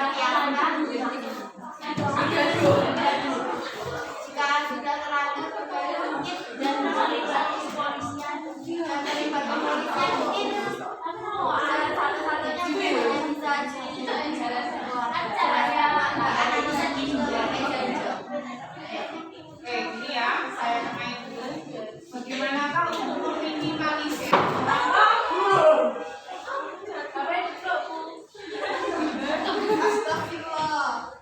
Kalimantan. Jika sudah terlanjur berbahaya mungkin dan terlibat kepolisian mungkin satu-satunya yang bisa jalan keluar anak bisa Oke, ini ya, saya main dulu. Bagaimanakah untuk meminimalisir? Astagfirullah.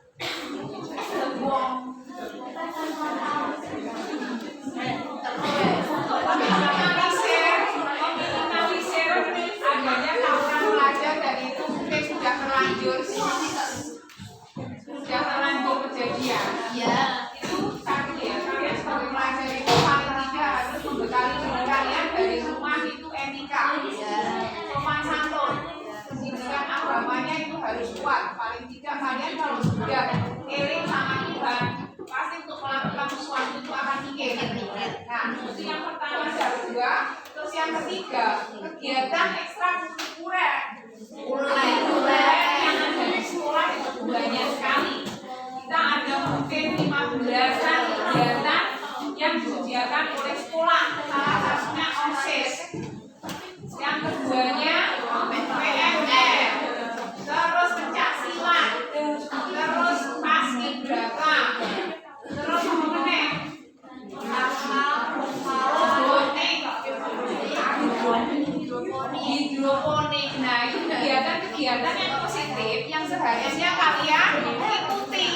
Meminimalisir adanya tawuran pelajar dan itu mungkin sudah terlanjur kejadian. Itu satu ya, kalian sebagai pelajar itu paling tidak harus membekali diri kalian dari rumah itu etika, sopan santun, pendidikan agamanya itu harus kuat. Paling tidak kalian kalau sudah eling sama Tuhan, pasti untuk melakukan sesuatu itu akan mikir. Nah, itu yang pertama dan kedua. Terus yang ketiga, kegiatan ekstrakurikuler yang ada di sekolah itu banyak sekali. Kita ada mungkin 15-an kegiatan yang disediakan oleh sekolah, salah satunya OSIS. Yang keduanya PMR, terus pencak silat, terus paskibraka, terus apa meneh? Hidroponik. Nah, itu kegiatan-kegiatan yang positif yang seharusnya kalian ikuti.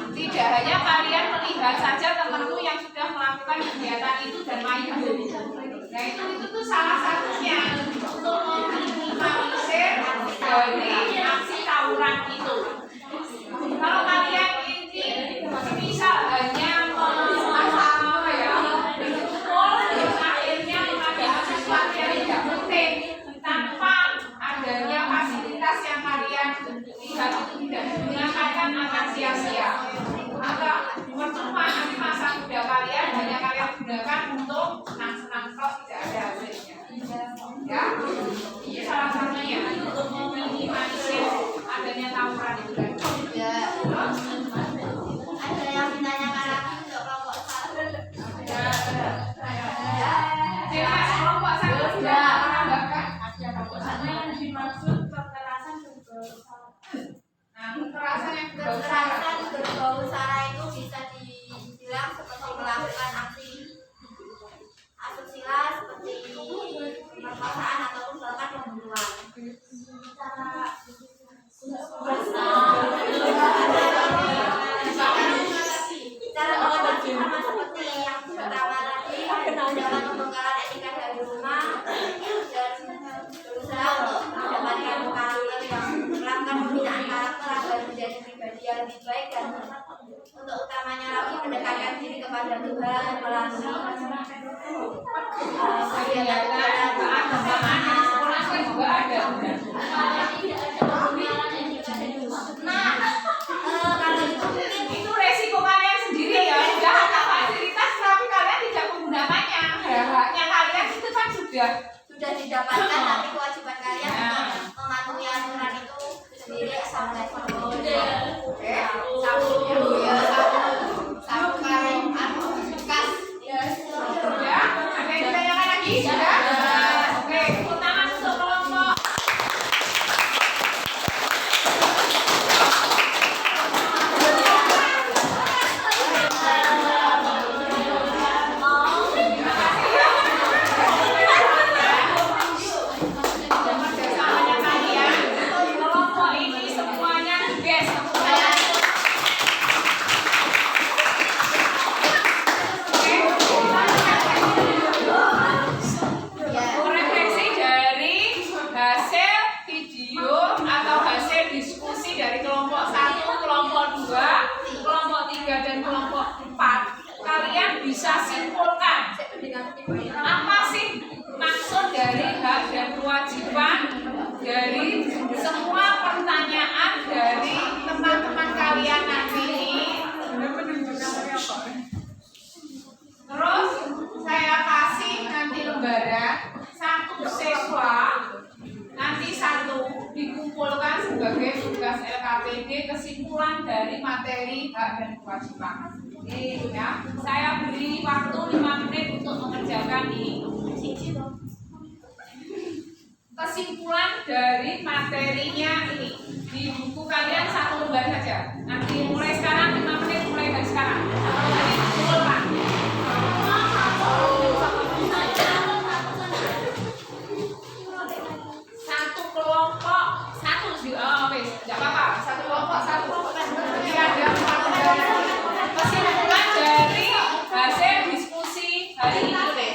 Tidak hanya kalian melihat saja temanmu yang sudah melakukan kegiatan itu dan main. Nah, itu tuh salah satunya untuk meminimalisir dari aksi tawuran itu. Kalau kalian ini misal hanya akhirnya mengadakan sesuatu yang tidak penting tanpa adanya fasilitas yang kalian lihat itu tidak digunakan akan sia-sia. Maka percuma nanti masa muda kalian hanya kalian gunakan untuk senang-senang kok tidak ada hasilnya. Ya, ini salah satunya untuk meminimalisir adanya tawuran itu kan. Ada yang ditanyakan lagi untuk kelompok 1? Kelompok 1 sudah menambahkan. yang dimaksud kekerasan Nah, kekerasan yang Kekerasan berbau sara itu bisa dibilang seperti melakukan aksi asusila seperti pemerkosaan ataupun bahkan pembunuhan. Cara mengatasi sama seperti yang pertama tadi adalah pembekalan etika dari rumah dan berusaha untuk mendapatkan karakter yang melakukan pembinaan karakter agar menjadi pribadi yang lebih baik dan untuk utamanya lagi mendekatkan diri kepada Tuhan melalui kegiatan-kegiatan keagamaan. sekolah kan juga ada. Nah, kalau itu mungkin Itu resiko kalian sendiri ya. Sudah ada fasilitas tapi kalian tidak menggunakannya. Haknya kalian itu kan sudah. didapatkan, tapi kewajiban kalian untuk mematuhi aturan itu sendiri sampai Oke. satu kali bekas. Ya, ada yang ditanyakan lagi? Sudah? Oke, tepuk tangan untuk kelompok. Kerjasamanya kalian, kelompok ini semuanya tugas. Refleksi dari hasil video atau hasil diskusi dari kelompok 1, kelompok 2, kelompok 3, dan kelompok 4. Kalian bisa simpulkan apa sih maksud dari hak dan kewajiban dari semua pertanyaan dari teman-teman kalian nanti ini. Terus saya kasih nanti lembaran satu siswa nanti satu dikumpulkan sebagai tugas LKPD kesimpulan dari materi hak dan kewajiban. Ya, saya beri waktu 5 menit untuk mengerjakan ini. Kesimpulan dari materinya ini di buku kalian satu lembar saja. Nanti mulai sekarang 5 menit mulai dari sekarang. Jadi kumpulkan. Satu kelompok satu wis enggak apa-apa. Satu kelompok satu. Jadi ada 4 lembar. Kesimpulan dari hasil diskusi hari ini deh.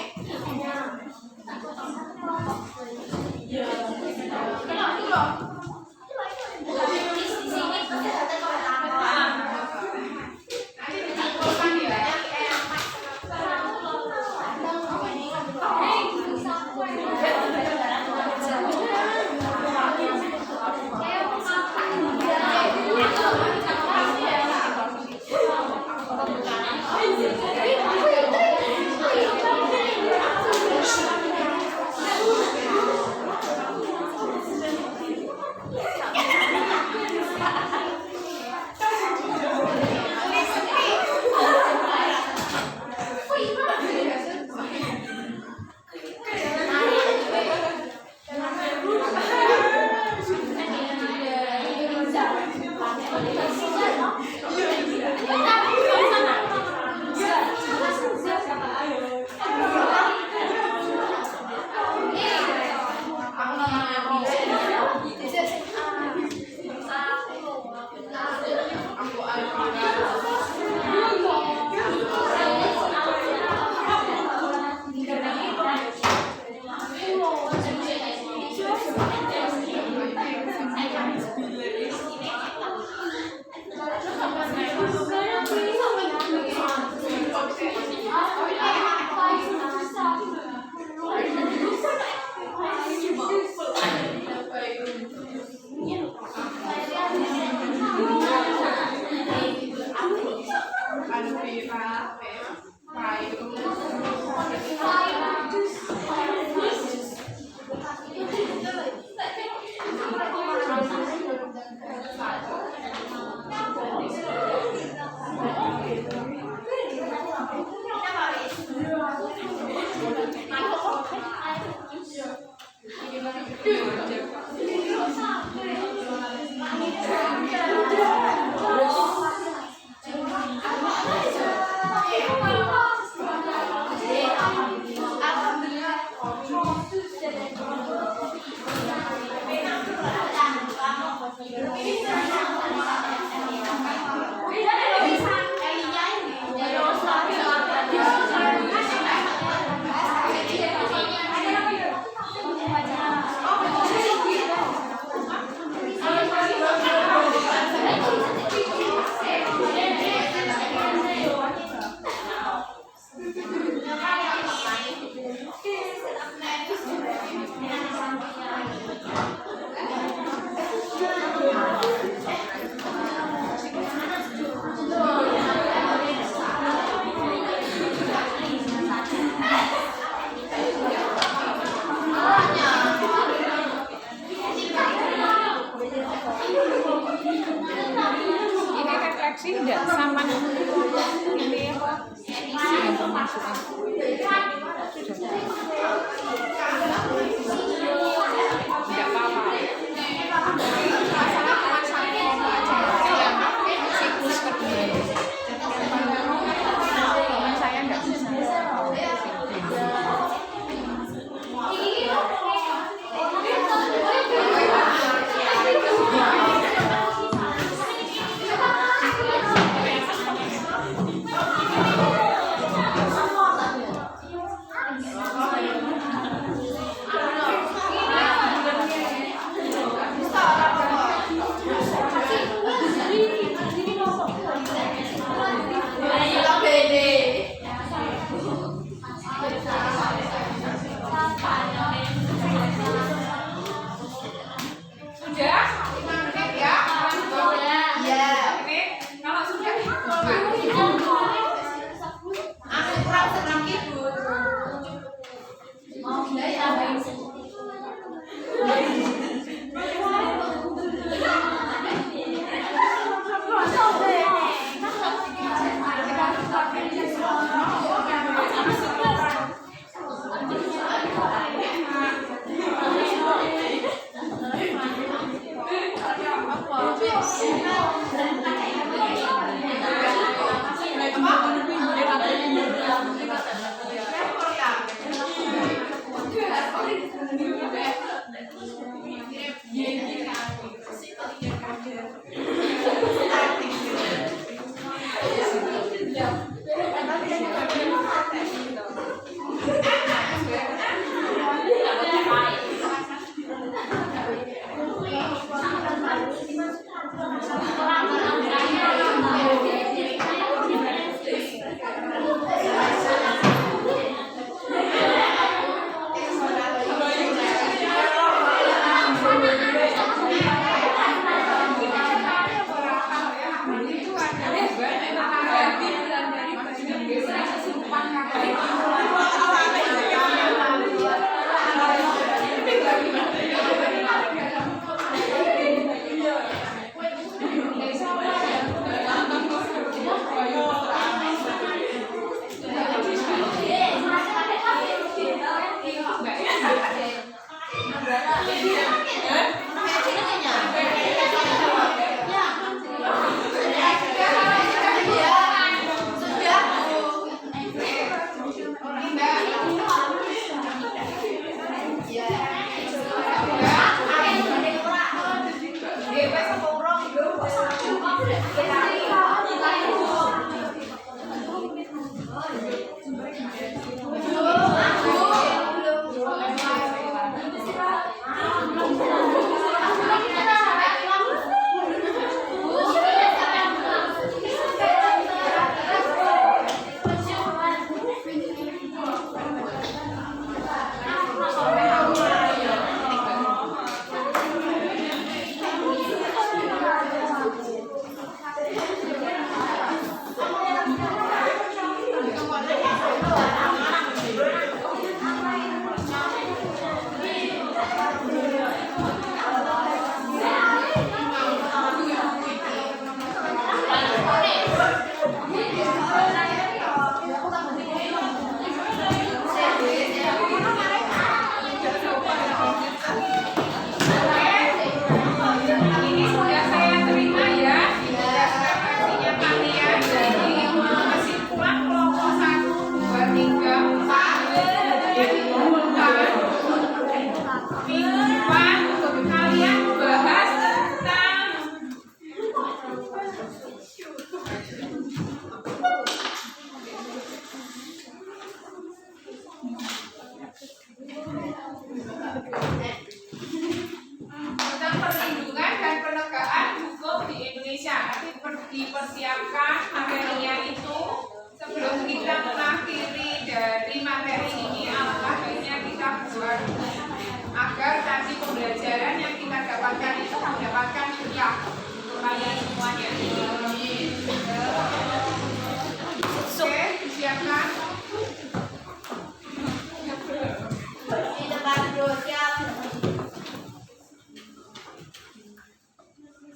Tidak apa-apa. Masalah cuma satu aja. Yang siklus kedua. Teman saya nggak bisa. Sudah 5 menit ya. Iya. Menit. Kalau sudah dipukul Aku kurang senang gitu. Ini sudah saya terima ya. Hasilnya kalian dari kesimpulan kelompok 1, 2, 3, 4 mingguan kalian bahas tentang perlindungan dan penegakan hukum di Indonesia. Nanti dipersiapkan materinya itu sebelum kita mengakhiri dari materi ini. Alangkah baiknya kita buat agar nanti pembelajaran yang kita dapatkan itu mendapatkan hikmah untuk kalian semuanya. Oke, disiapkan. Di depan bro, siap.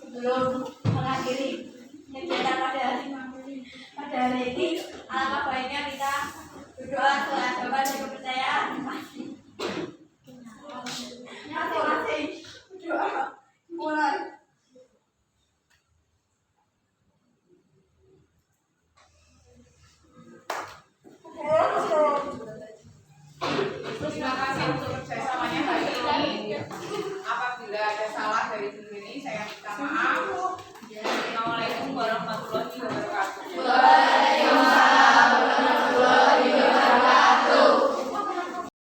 Sebelum mengakhiri kegiatan pada hari ini, alangkah baiknya kita Apabila ada salah dari guru ini, saya minta maaf.